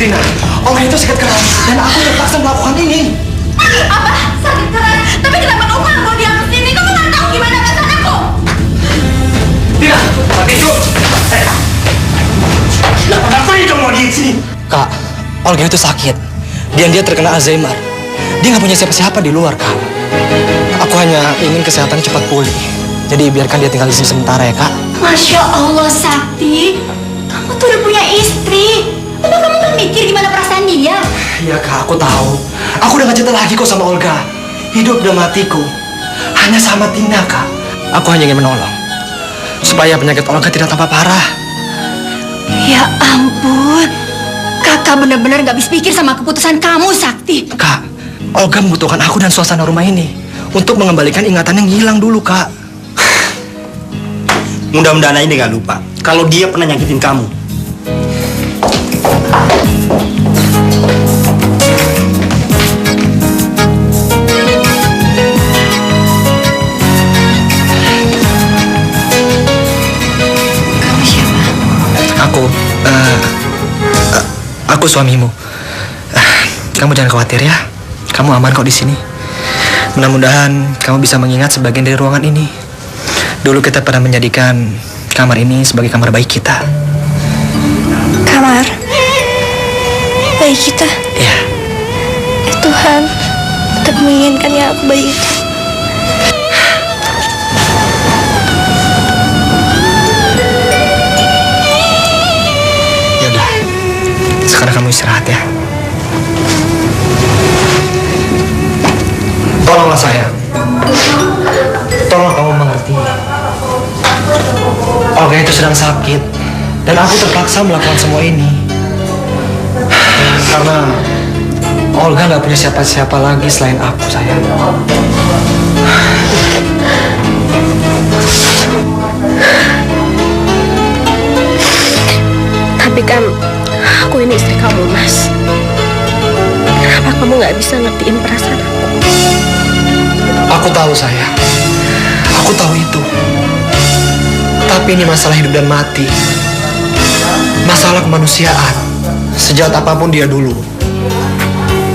Tina, orang itu sakit keras dan aku terpaksa melakukan ini. Apa? Sakit keras? Tapi kenapa kamu malah bawa dia ke sini? Kamu nggak tahu gimana perasaan aku? Tina, mati itu. Ngapain kamu di sini? Kak, Olga itu sakit. Dia terkena Alzheimer. Dia nggak punya siapa-siapa di luar, Kak. Aku hanya ingin kesehatannya cepat pulih. Jadi biarkan dia tinggal di sini sementara ya, Kak. Masya Allah Sakti, kamu tuh udah punya istri. Apa kamu gak mikir gimana perasaan dia? Iya kak, aku tahu. Aku udah gak cinta lagi kok sama Olga. Hidup dan matiku hanya sama Tina kak. Aku hanya ingin menolong supaya penyakit Olga tidak tambah parah. Ya ampun, kakak benar-benar gak habis pikir sama keputusan kamu Sakti. Kak, Olga membutuhkan aku dan suasana rumah ini untuk mengembalikan ingatan yang hilang dulu, Kak. Mudah-mudahan ini gak lupa kalau dia pernah nyakitin kamu. Kamu siapa? Aku suamimu. Kamu jangan khawatir ya. Kamu aman kok di sini. Mudah-mudahan kamu bisa mengingat sebagian dari ruangan ini. Dulu kita pernah menjadikan kamar ini sebagai kamar bayi kita. Kamar bayi kita. Iya. Ya Tuhan, tetap menginginkan ya aku bayi itu. Yaudah, sekarang kamu istirahat ya. Tolonglah saya. Tolong kamu mengerti. Olga itu sedang sakit. Dan aku terpaksa melakukan semua ini. Karena Olga nggak punya siapa-siapa lagi selain aku, sayang. Tapi kan aku ini istri kamu, Mas. Kenapa kamu nggak bisa ngertiin perasaan aku? Aku tahu, sayang. Aku tahu itu. Tapi ini masalah hidup dan mati. Masalah kemanusiaan. Sejahat apapun dia dulu.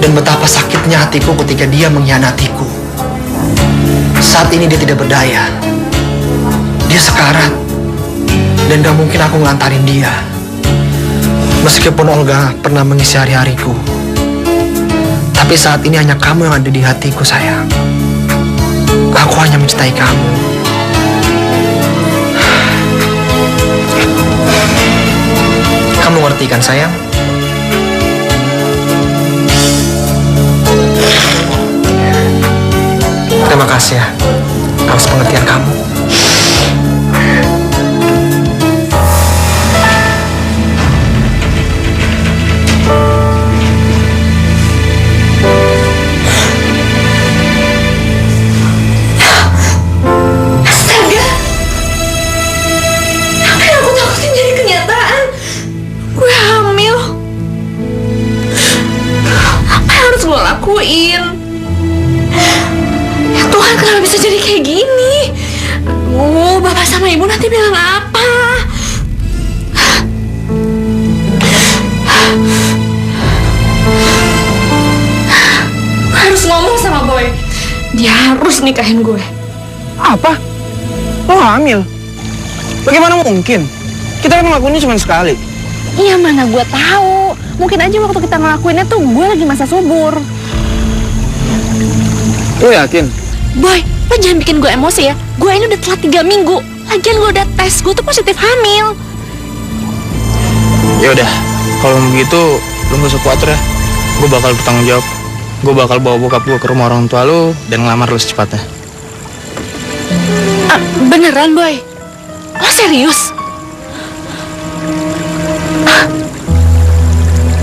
Dan betapa sakitnya hatiku ketika dia mengkhianatiku. Saat ini dia tidak berdaya. Dia sekarat. Dan gak mungkin aku ngelantarin dia. Meskipun Olga pernah mengisi hari-hariku. Tapi saat ini hanya kamu yang ada di hatiku, sayang. Aku hanya mencintai kamu. Kamu ngerti kan, sayang? Terima kasih ya atas pengertian kamu. Lakuin. Ya Tuhan, kenapa bisa jadi kayak gini? Bapak sama ibu nanti bilang apa? Gue harus ngomong sama Boy. Dia harus nikahin gue. Apa? Lo hamil? Bagaimana mungkin? Kita kan ngelakuinnya cuma sekali. Iya, mana gue tahu. Mungkin aja waktu kita ngelakuinnya tuh gue lagi masa subur. Lo yakin? Boy, lo jangan bikin gue emosi ya. Gue ini udah telat 3 minggu. Lagian gue udah tes, gue tuh positif hamil. Ya udah, kalau begitu lo gak usah khawatir ya. Gue bakal bertanggung jawab. Gue bakal bawa bokap gue ke rumah orang tua lo dan ngelamar lo secepatnya. Beneran, Boy? Lo serius?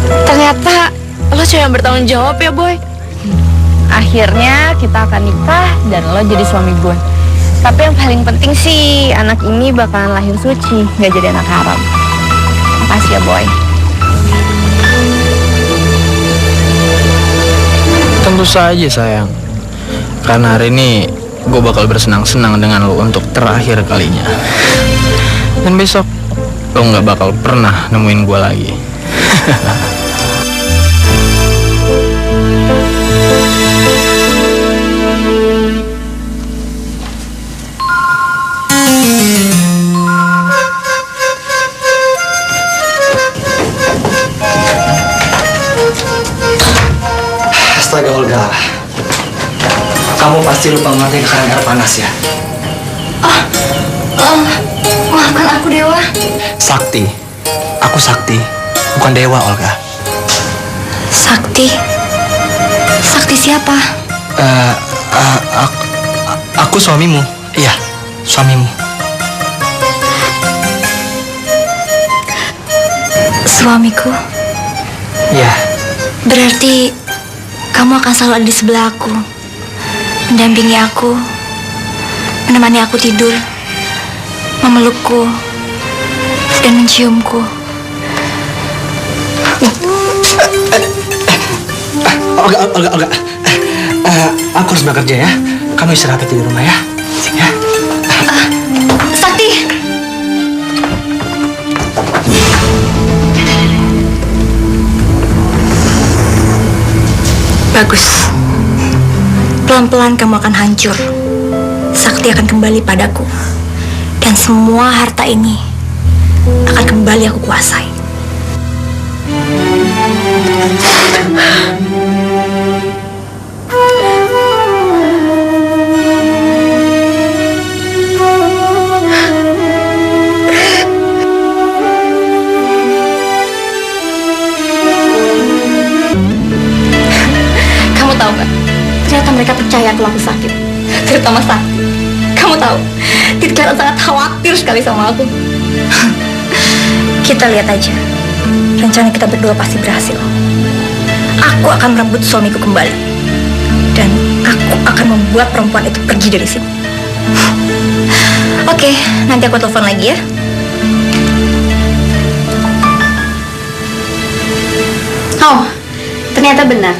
Ternyata lo cewek yang bertanggung jawab ya, Boy. Akhirnya kita akan nikah dan lo jadi suami gue. Tapi yang paling penting sih, anak ini bakalan lahir suci, gak jadi anak haram. Makasih ya, Boy. Tentu saja, sayang. Karena hari ini gue bakal bersenang-senang dengan lo untuk terakhir kalinya. Dan besok lo gak bakal pernah nemuin gue lagi. Astaga, Olga. Kamu pasti lupa memakai karena air panas ya? Maafkan aku, Dewa. Sakti. Aku Sakti. Bukan Dewa, Olga. Sakti? Sakti siapa? Aku suamimu. Iya, suamimu. Suamiku? Iya. Berarti kamu akan selalu ada di sebelah aku. mendampingi aku, menemani aku tidur, memelukku, dan menciumku. Olga. Aku harus bekerja ya. Kamu istirahat aja di rumah ya. Ya. Sakti! Bagus. Pelan-pelan kamu akan hancur. Sakti akan kembali padaku. Dan semua harta ini akan kembali aku kuasai. Kamu tahu nggak? Ternyata mereka percaya kalau aku sakit. Terutama Sakti. Kamu tahu, dia kelihatan sangat khawatir sekali sama aku. Kita lihat aja. Rencana kita berdua pasti berhasil. Aku akan merebut suamiku kembali. Dan aku akan membuat perempuan itu pergi dari sini. Oke, nanti aku telepon lagi ya. Oh, ternyata benar.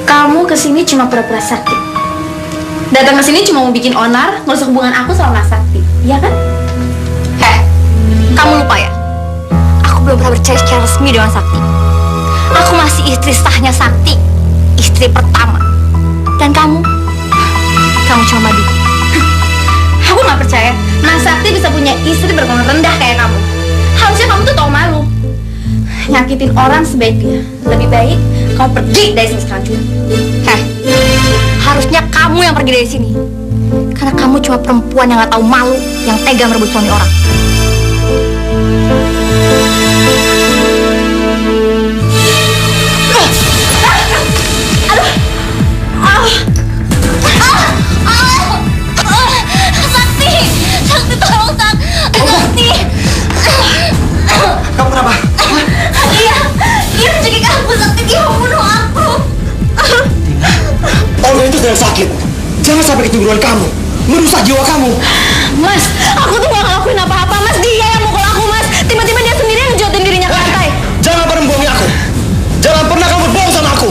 Kamu kesini cuma pura-pura sakit. Datang ke sini cuma mau bikin onar, ngerusak hubungan aku sama Mas Sakti, iya kan? Kamu lupa ya? Aku belum pernah percaya secara resmi dengan Sakti. Aku masih istri sahnya Sakti, istri pertama. Dan kamu cuma madu. Aku nggak percaya Mas Sakti bisa punya istri berkeluaran rendah kayak kamu. Harusnya kamu tuh tahu malu. Nyakitin orang sebaik dia. Lebih baik kamu pergi dari sini sekarang juga. Harusnya kamu yang pergi dari sini. Karena kamu cuma perempuan yang gak tahu malu, yang tega merebut suami orang. Sakti tolong Sakti. Kamu kenapa? Dia menjadi aku. Sakti, dia membunuh aku. Olga itu sedang sakit. Jangan sampai kecemburuan kamu merusak jiwa kamu. Mas, aku tuh gak ngelakuin apa-apa. Mas, dia yang mukul aku, Mas. Tiba-tiba dia sendiri yang ngejotin dirinya ke lantai. Jangan pernah bohongi aku. Jangan pernah kamu bohong sama aku.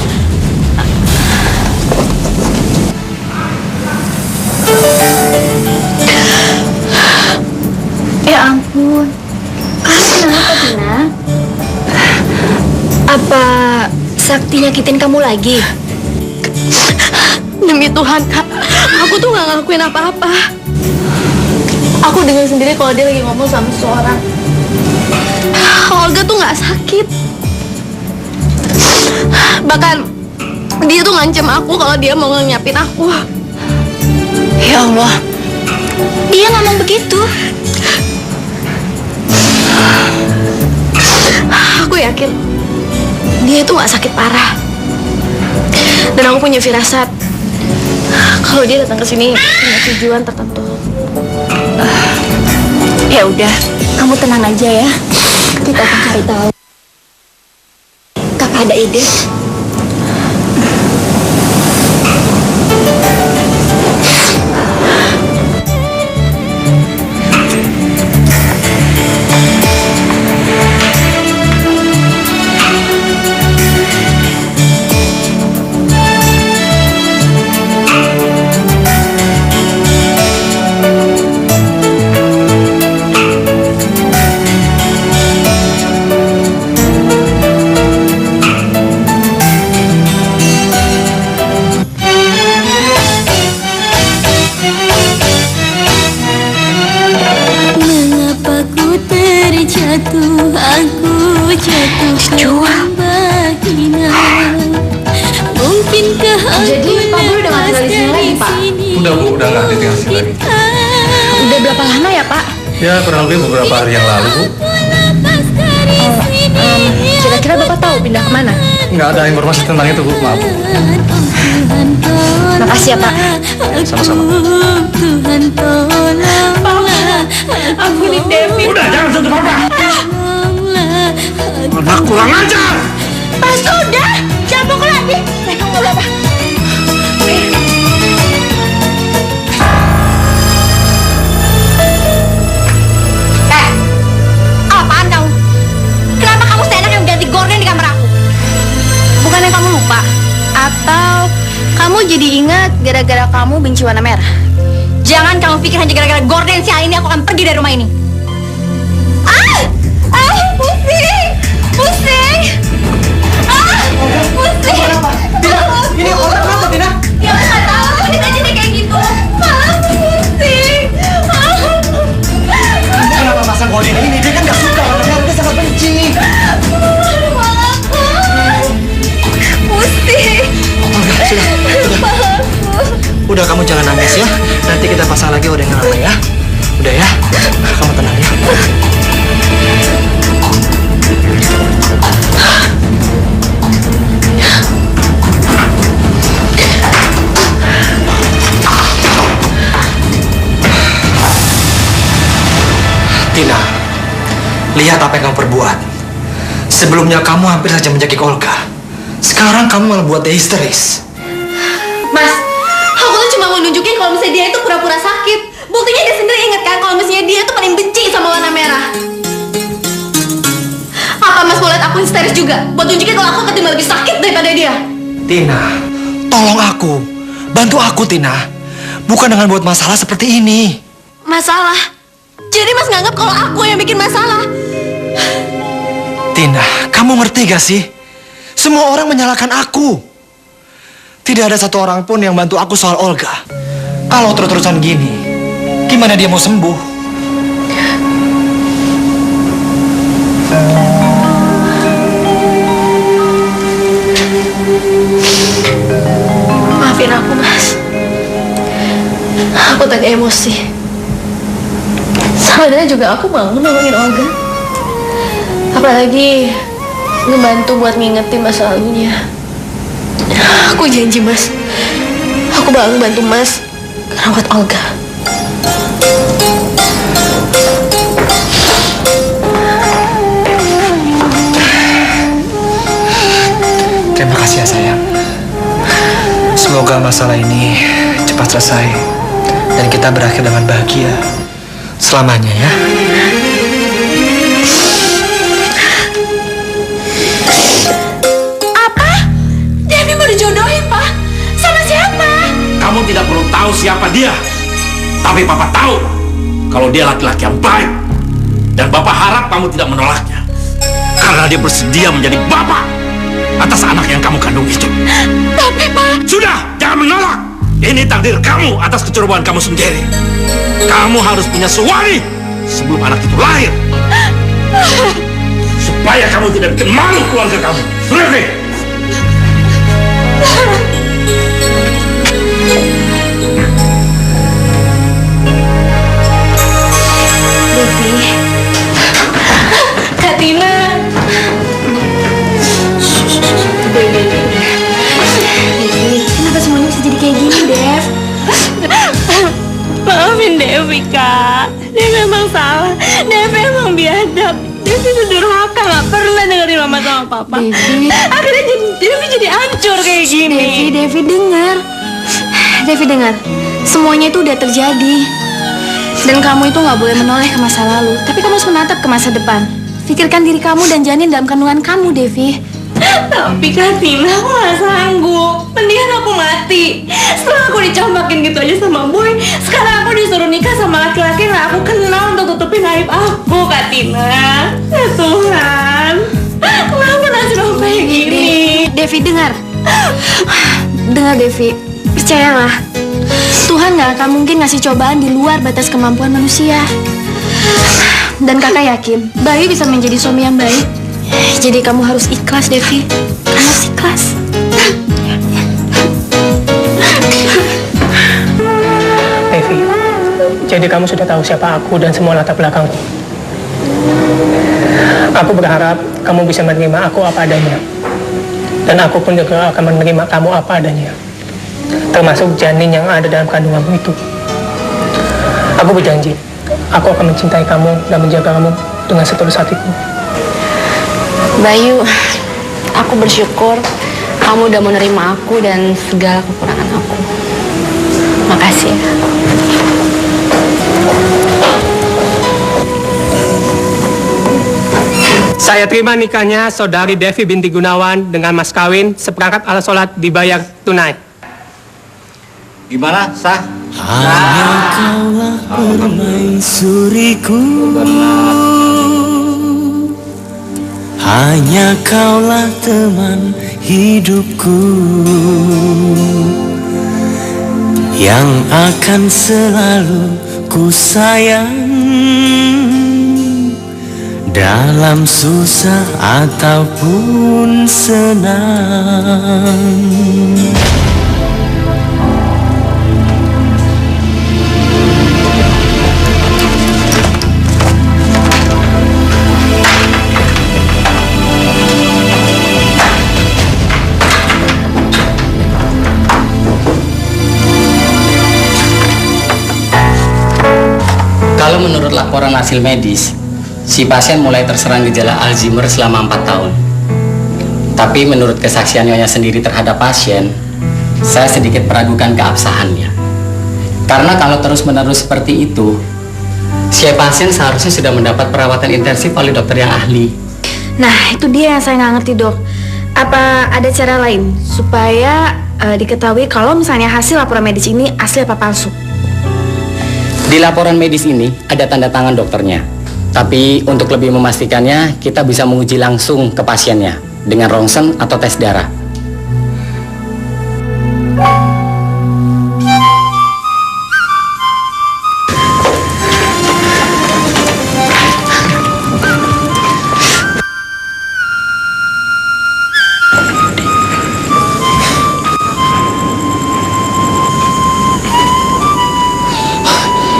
Ya ampun. Kenapa, Tina? Apa Sakti nyakitin kamu lagi? Demi Tuhan, Kak, aku tuh gak ngelakuin apa-apa. Aku dengar sendiri kalau dia lagi ngomong sama seseorang. Olga tuh gak sakit. Bahkan dia tuh ngancem aku kalau dia mau ngenyapin aku. Ya Allah, dia ngomong begitu. Aku yakin dia itu gak sakit parah. Dan aku punya firasat kalau dia datang ke sini punya tujuan tertentu. Ya udah, kamu tenang aja ya. Kita akan cari tahu. Kakak ada ide. Jadi Pak Bro udah gak tinggal di sini lagi, Pak? Udah Bu, udah nggak tinggal di sini lagi. Udah berapa lama ya, Pak? Ya kurang lebih beberapa hari yang lalu Bu. Kira-kira Bapak tahu pindah kemana? Nggak ada informasi tentang itu Bu, maaf Bu. Makasih ya, Pak. Sama-sama. Ampunin Devi. Udah, jangan sentuh Papa. Anak kurang ajar. Pak, sudah. Jangan pukul lagi. Saya nggak apa-apa. Atau kamu jadi ingat gara-gara kamu benci warna merah? Jangan kamu pikir hanya gara-gara gorden sial ini aku akan pergi dari rumah ini. Pusing! Pusing! Pusing! Tina, ini orang apa, Tina? Ya nggak tahu, kita jadi kayak gitu. Pusing! Kenapa masang gorden ini? Dia kan nggak suka warna merah, dia sangat benci. Pusing! Udah kamu jangan nangis ya. Nanti kita pasang lagi gorden yang lama ya. Udah ya, kamu tenang ya. Tina, lihat apa yang kamu perbuat. Sebelumnya kamu hampir saja menjadi Olga. Sekarang kamu malah buat dia histeris. Mas, aku tuh cuma mau nunjukin kalau misalnya dia itu pura-pura sakit. Buktinya dia sendiri inget kan kalau misalnya dia tuh paling benci sama warna merah. Apa Mas mau lihat aku histeris juga? Buat nunjukin kalau aku ketimbang lebih sakit daripada dia. Tina, tolong aku. Bantu aku, Tina. Bukan dengan buat masalah seperti ini. Masalah? Jadi Mas nganggap kalau aku yang bikin masalah? Tina, kamu ngerti gak sih? Semua orang menyalahkan aku. Tidak ada satu orang pun yang bantu aku soal Olga. Kalau terus-terusan gini, gimana dia mau sembuh? Maafin aku, Mas. Aku tadi emosi. Sebenarnya juga aku mau nolongin Olga. Apalagi ngebantu buat ngingetin masa lalunya. Aku janji, Mas. Aku bakal bantu Mas ngerawat Olga. Terima kasih ya sayang. Semoga masalah ini cepat selesai dan kita berakhir dengan bahagia selamanya ya. Apa? Devi mau dijodohin, Pak? Sama siapa? Kamu tidak perlu tahu siapa dia. Tapi Papa tahu kalau dia laki-laki yang baik. Dan Bapak harap kamu tidak menolaknya. Karena dia bersedia menjadi bapak atas anak yang kamu kandung itu. Tapi, Pak... Sudah, jangan menolak. Ini takdir kamu atas kecerobohan kamu sendiri. Kamu harus punya suami sebelum anak itu lahir. Supaya kamu tidak bikin malu keluarga kamu. Devi! Devi. Kak Tina. Devi. Kenapa semuanya bisa jadi kayak gini, Dev? Maafin Devi, Kak. Devi memang salah. Devi emang biadab. Devi tuh durhaka, gak pernah dengerin mama sama papa. Devi. Akhirnya Devi jadi hancur kayak gini. Devi dengar. Devi dengar. Semuanya itu udah terjadi. Dan kamu itu gak boleh menoleh ke masa lalu. Tapi kamu harus menatap ke masa depan. Pikirkan diri kamu dan janin dalam kandungan kamu, Devi. Tapi Kak Tina, aku gak sanggup. Mendingan aku mati. Setelah aku dicampakin gitu aja sama Boy, sekarang aku disuruh nikah sama laki-laki yang aku kenal untuk tutupin aib aku, Kak Tina. Ya Tuhan, kenapa nasib aku kayak gini? Devi dengar. Dengar, Devi. Percayalah, Tuhan gak akan mungkin ngasih cobaan di luar batas kemampuan manusia. Dan kakak yakin Bayu bisa menjadi suami yang baik. Jadi kamu harus ikhlas, Devi. Kamu harus ikhlas. Devi, jadi kamu sudah tahu siapa aku dan semua latar belakangku. Aku berharap kamu bisa menerima aku apa adanya. Dan aku pun juga akan menerima kamu apa adanya. Termasuk janin yang ada dalam kandunganmu itu. Aku berjanji, aku akan mencintai kamu dan menjaga kamu dengan setulus hatiku. Bayu, aku bersyukur kamu udah menerima aku dan segala kekurangan aku. Makasih ya. Saya terima nikahnya saudari Devi binti Gunawan dengan mas kawin seperangkat alat sholat dibayar tunai. Gimana, sah? Hanya kaulah permaisuriku, hanya kaulah teman hidupku, yang akan selalu ku sayang dalam susah ataupun senang. Kalau menurut laporan hasil medis, si pasien mulai terserang gejala Alzheimer selama 4 tahun. Tapi menurut kesaksian Nyonya sendiri terhadap pasien, saya sedikit meragukan keabsahannya. Karena kalau terus-menerus seperti itu, si pasien seharusnya sudah mendapat perawatan intensif oleh dokter yang ahli. Nah, itu dia yang saya nggak ngerti, Dok. Apa ada cara lain supaya diketahui kalau misalnya hasil laporan medis ini asli apa palsu? Di laporan medis ini ada tanda tangan dokternya. Tapi untuk lebih memastikannya, kita bisa menguji langsung ke pasiennya dengan rongsen atau tes darah.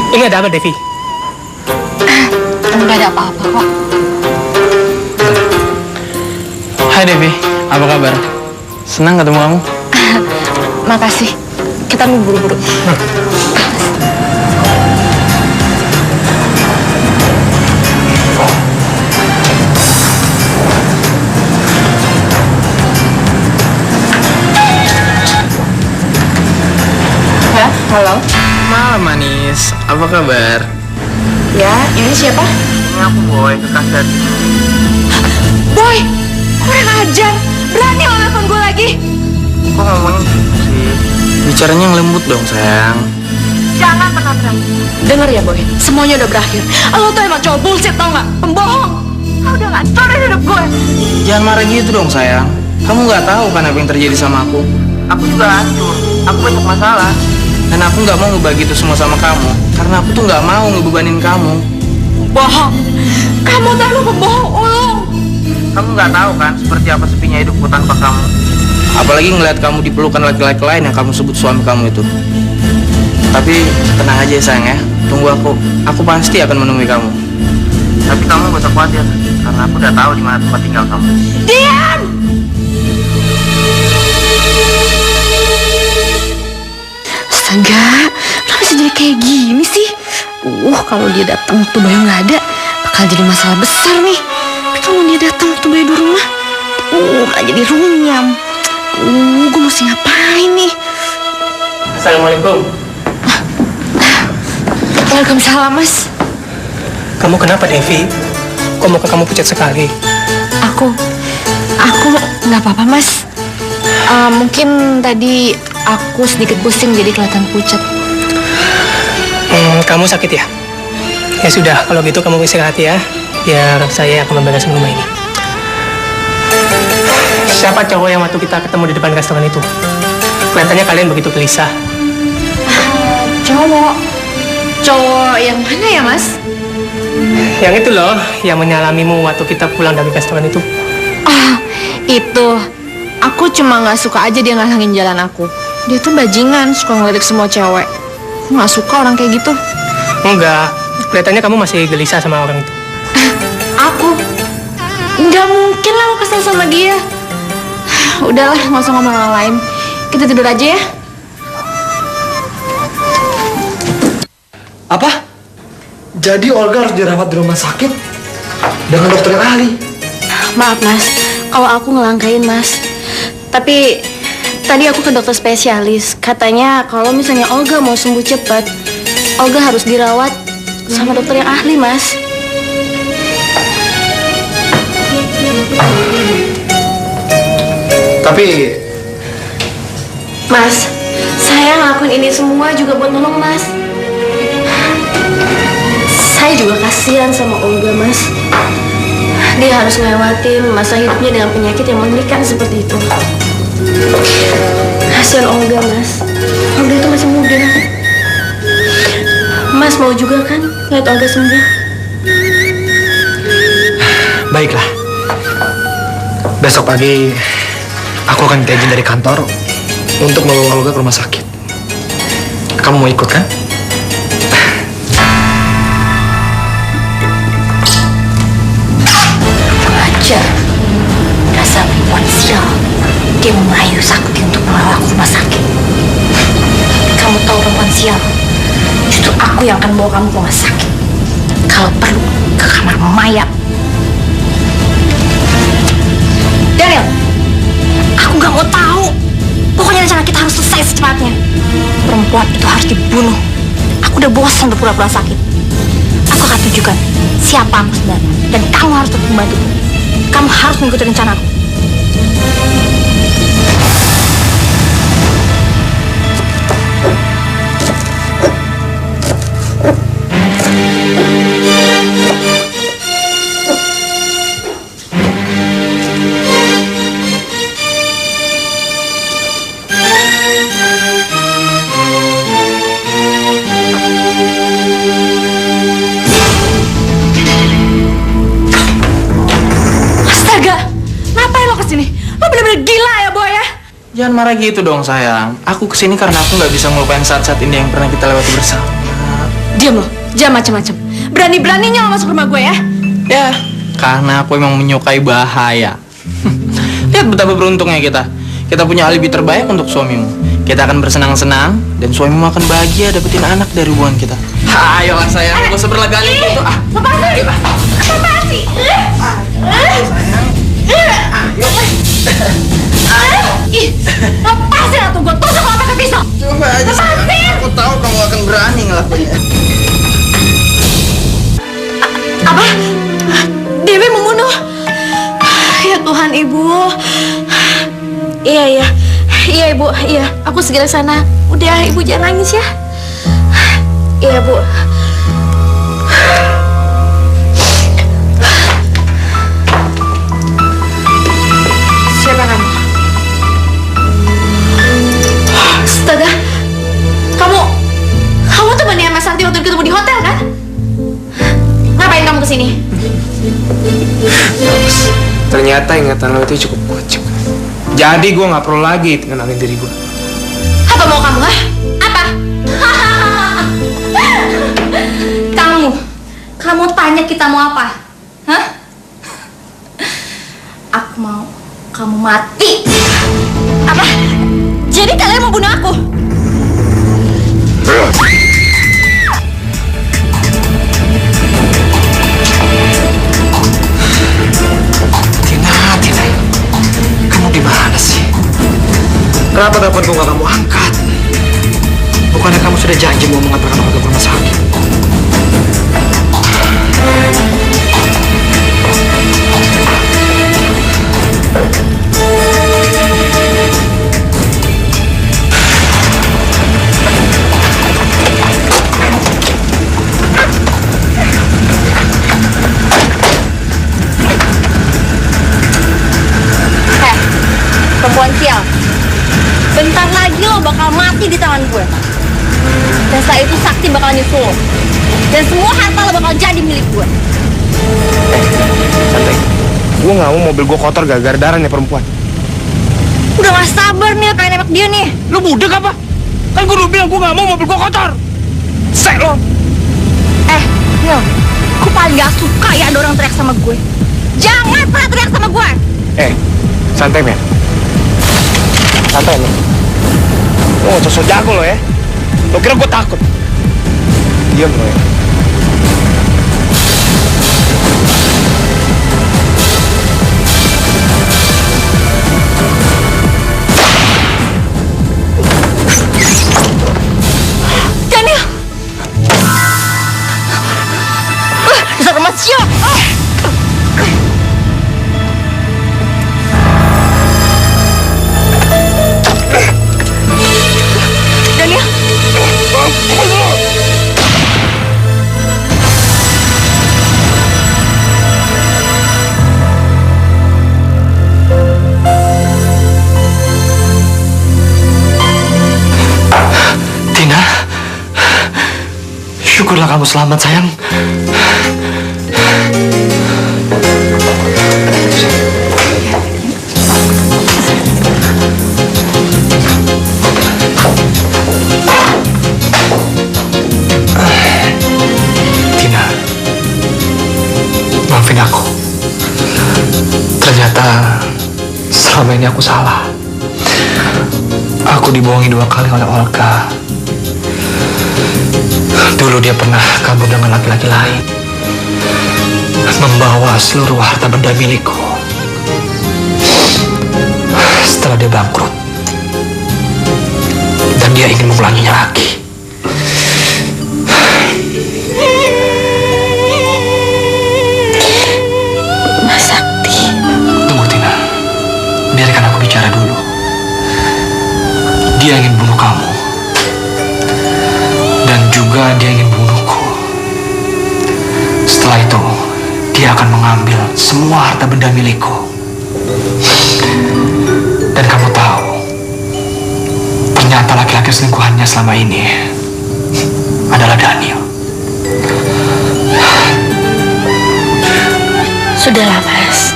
Ini ada apa, Devi? Enggak ada apa-apa kok. Hai Devi, apa kabar? Senang ketemu kamu. Makasih. Kita mau buru-buru. Ya, halo. Malam manis, apa kabar? Ya, ini siapa? Ini aku Boy, kekasih. Boy, kurang ajar. Berani lo nelfon gue lagi. Kok ngomongin gitu sih? Bicaranya yang lembut dong sayang. Jangan pernah berani. Dengar ya Boy, semuanya udah berakhir. Lo tuh emang cowok bullshit tau gak? Pembohong. Lo udah ngancurin hidup gue. Jangan marah gitu dong sayang. Kamu nggak tahu kan apa yang terjadi sama aku. Aku juga hancur. Aku banyak masalah. Dan aku nggak mau ngebagi itu semua sama kamu. Karena aku tuh nggak mau ngebebanin kamu. Bohong. Kamu tuh lo pembohong ulung. Kamu nggak tahu kan seperti apa sepinya hidupku tanpa kamu. Apalagi ngeliat kamu dipelukan laki-laki lain yang kamu sebut suami kamu itu. Tapi tenang aja sayang ya. Tunggu aku. Aku pasti akan menemui kamu. Tapi kamu gak usah khawatir. Karena aku udah tahu di mana tempat tinggal kamu. Diam! Astaga, kenapa bisa jadi kayak gini sih? Kalau dia datang waktu Bayu nggak ada, bakal jadi masalah besar nih. Tapi kalau dia datang waktu Bayu di rumah, malah jadi runyam. Gue mesti ngapain nih? Assalamualaikum. Waalaikumsalam, Mas. Kamu kenapa, Devi? Kok muka kamu pucat sekali? Aku nggak apa-apa, Mas. Mungkin tadi aku sedikit pusing jadi kelihatan pucat. Kamu sakit ya? Ya sudah, kalau gitu kamu istirahat ya. Biar saya akan membereskan rumah ini. Siapa cowok yang waktu kita ketemu di depan restoran itu? Kelihatannya kalian begitu gelisah. Cowok yang mana ya, Mas? Yang itu loh, yang menyalamimu waktu kita pulang dari restoran itu. Itu. Aku cuma nggak suka aja dia ngalangin jalan aku. Dia tuh bajingan, suka ngelirik semua cewek. Aku nggak suka orang kayak gitu. Enggak, kelihatannya kamu masih gelisah sama orang itu. Aku? Nggak mungkin lah aku kesel sama dia. Udahlah, nggak usah ngomong orang lain. Kita tidur aja ya. Apa? Jadi Olga harus dirawat di rumah sakit dengan dokter yang ahli? Maaf Mas, kalau aku ngelangkain Mas. Tapi tadi aku ke dokter spesialis. Katanya kalau misalnya Olga mau sembuh cepat, Olga harus dirawat sama dokter yang ahli, Mas. Tapi Mas, saya ngelakuin ini semua juga buat nolong Mas. Saya juga kasihan sama Olga, Mas. Dia harus ngelewatin masa hidupnya dengan penyakit yang mengerikan seperti itu. Kasihan Olga, Mas. Olga itu masih muda. Mas mau juga kan lihat Olga sembuh? baiklah. Besok pagi aku akan minta izin dari kantor untuk membawa Olga ke rumah sakit. Kamu mau ikut kan? Aja dasar perempuan sial. Dia merayu Sakti untuk membawa aku ke rumah sakit. Kamu tahu perempuan sial, justru aku yang akan bawa kamu ke rumah sakit. Kalau perlu ke kamar mayat. Daniel, aku gak mau tahu. Pokoknya rencana kita harus selesai secepatnya. Perempuan itu harus dibunuh. Aku udah bosan berpura-pura sakit. Aku akan tunjukkan siapa aku sebenarnya. Dan kamu harus tetap membantu. Kamu harus mengikuti rencanaku. Jangan marah gitu dong sayang. Aku kesini karena aku nggak bisa ngelupain saat-saat ini yang pernah kita lewati bersama. Diam loh, jangan macam-macam. Berani-beraninya lo masuk rumah gue ya? Ya, karena aku emang menyukai bahaya. Lihat betapa beruntungnya kita. Kita punya alibi terbaik untuk suamimu. Kita akan bersenang-senang dan suamimu akan bahagia dapetin anak dari hubungan kita. Ayolah sayang, gak usah berlegaan gitu. Apaan sih? Apaan sih? Lepasin atau gue tusuk lo pakai pisau. Coba aja sayang, aku tahu kamu akan berani ngelakuinnya. Apa? Dewi membunuh? Ya Tuhan, Ibu. Iya Ibu, iya. Aku segera sana. Udah, Ibu jangan nangis ya. Iya Bu. Siapa kamu? Astaga, kamu temannya Mas Sakti waktu ketemu di hotel kan? Ngapain kamu kesini? Ternyata ingatan lo itu cukup kuat juga. Jadi gue nggak perlu lagi kenalin diri gue. Apa mau kamu, ha? Apa? Kamu tanya kita mau apa? Hah? Aku mau kamu mati. Apa? Jadi kalian mau bunuh aku? Tina, kamu di mana sih? Kenapa telepon gua gak kamu angkat? Bukannya kamu sudah janji mau mengantarkan Olga ke rumah sakit? Perempuan sial, bentar lagi lo bakal mati di tangan gue. Dan setelah itu Sakti bakal nyusul lo. Dan semua harta lo bakal jadi milik gue. Santai. Gue nggak mau mobil gue kotor gara-gara darahnya perempuan. Udah gak sabar nih pengen nembak dia nih. Lo budek apa? Kan gue udah bilang gue nggak mau mobil gue kotor. Sek lo. Nil, gue paling gak suka ya ada orang teriak sama gue. Jangan pernah teriak sama gue. Santai men. Santai nih. Lo gak sosok jago lo ya. Lo kira gue takut? Diam lo ya. Daniel! Dasar rumah sial! Syukurlah kamu selamat, sayang. Tina, maafin aku. Ternyata selama ini aku salah. Aku dibohongi 2 kali oleh Olga. Dulu dia pernah kabur dengan laki-laki lain, membawa seluruh harta benda milikku. Setelah dia bangkrut, dan dia ingin mengulanginya lagi. Mas Sakti. Tunggu, Tina. Biarkan aku bicara dulu. Dia ingin bunuh kamu. Dan juga dia ingin bunuhku. Setelah itu, dia akan mengambil semua harta benda milikku. Dan kamu tahu, ternyata laki-laki selingkuhannya selama ini adalah Daniel. Sudahlah, Mas.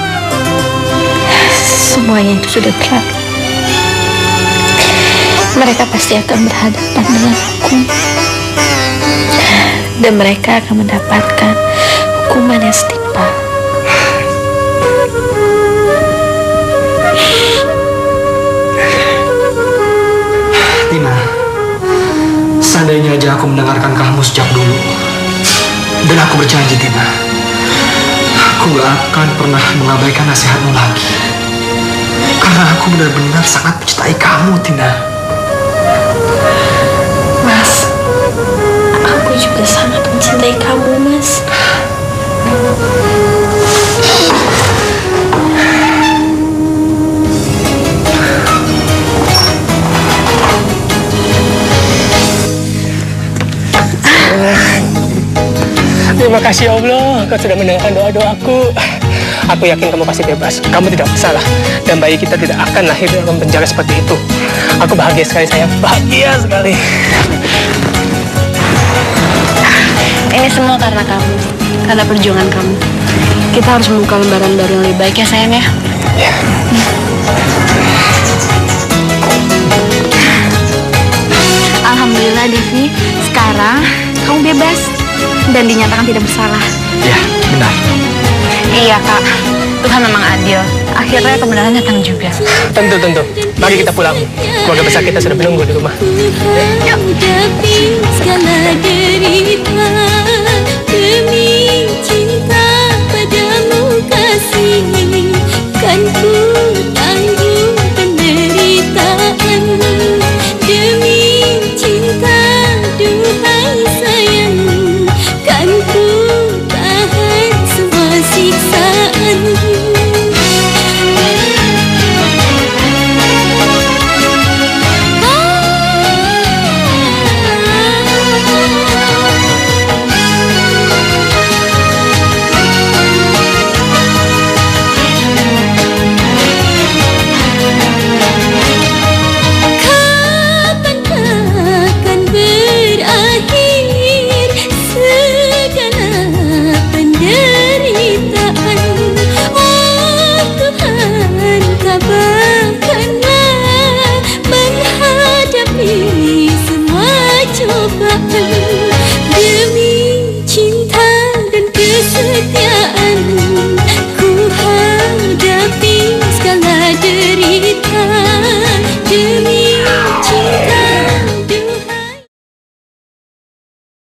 Semuanya itu sudah berlalu. Mereka pasti akan berhadapan dengan hukum. Dan mereka akan mendapatkan hukuman yang setimpal. Tina, seandainya aja aku mendengarkan kamu sejak dulu. Dan aku berjanji, Tina, aku gak akan pernah mengabaikan nasihatmu lagi. Karena aku benar-benar sangat mencintai kamu, Tina. Mas, aku juga sangat mencintai kamu, Mas. Terima kasih ya Allah, Kau sudah mendengarkan doa-doaku. Aku yakin kamu pasti bebas. Kamu tidak bersalah. Dan bayi kita tidak akan lahir dalam penjara seperti itu. Aku bahagia sekali, sayang. Bahagia sekali. Ini semua karena kamu. Karena perjuangan kamu. Kita harus membuka lembaran baru yang lebih baik ya, sayang ya. Ya. Alhamdulillah, Devi. Sekarang kamu bebas. Dan dinyatakan tidak bersalah. Ya, benar. Iya, Kak. Tuhan memang adil. Akhirnya kebenaran datang juga. Tentu. Mari kita pulang. Keluarga besar kita sudah menunggu di rumah. Segala derita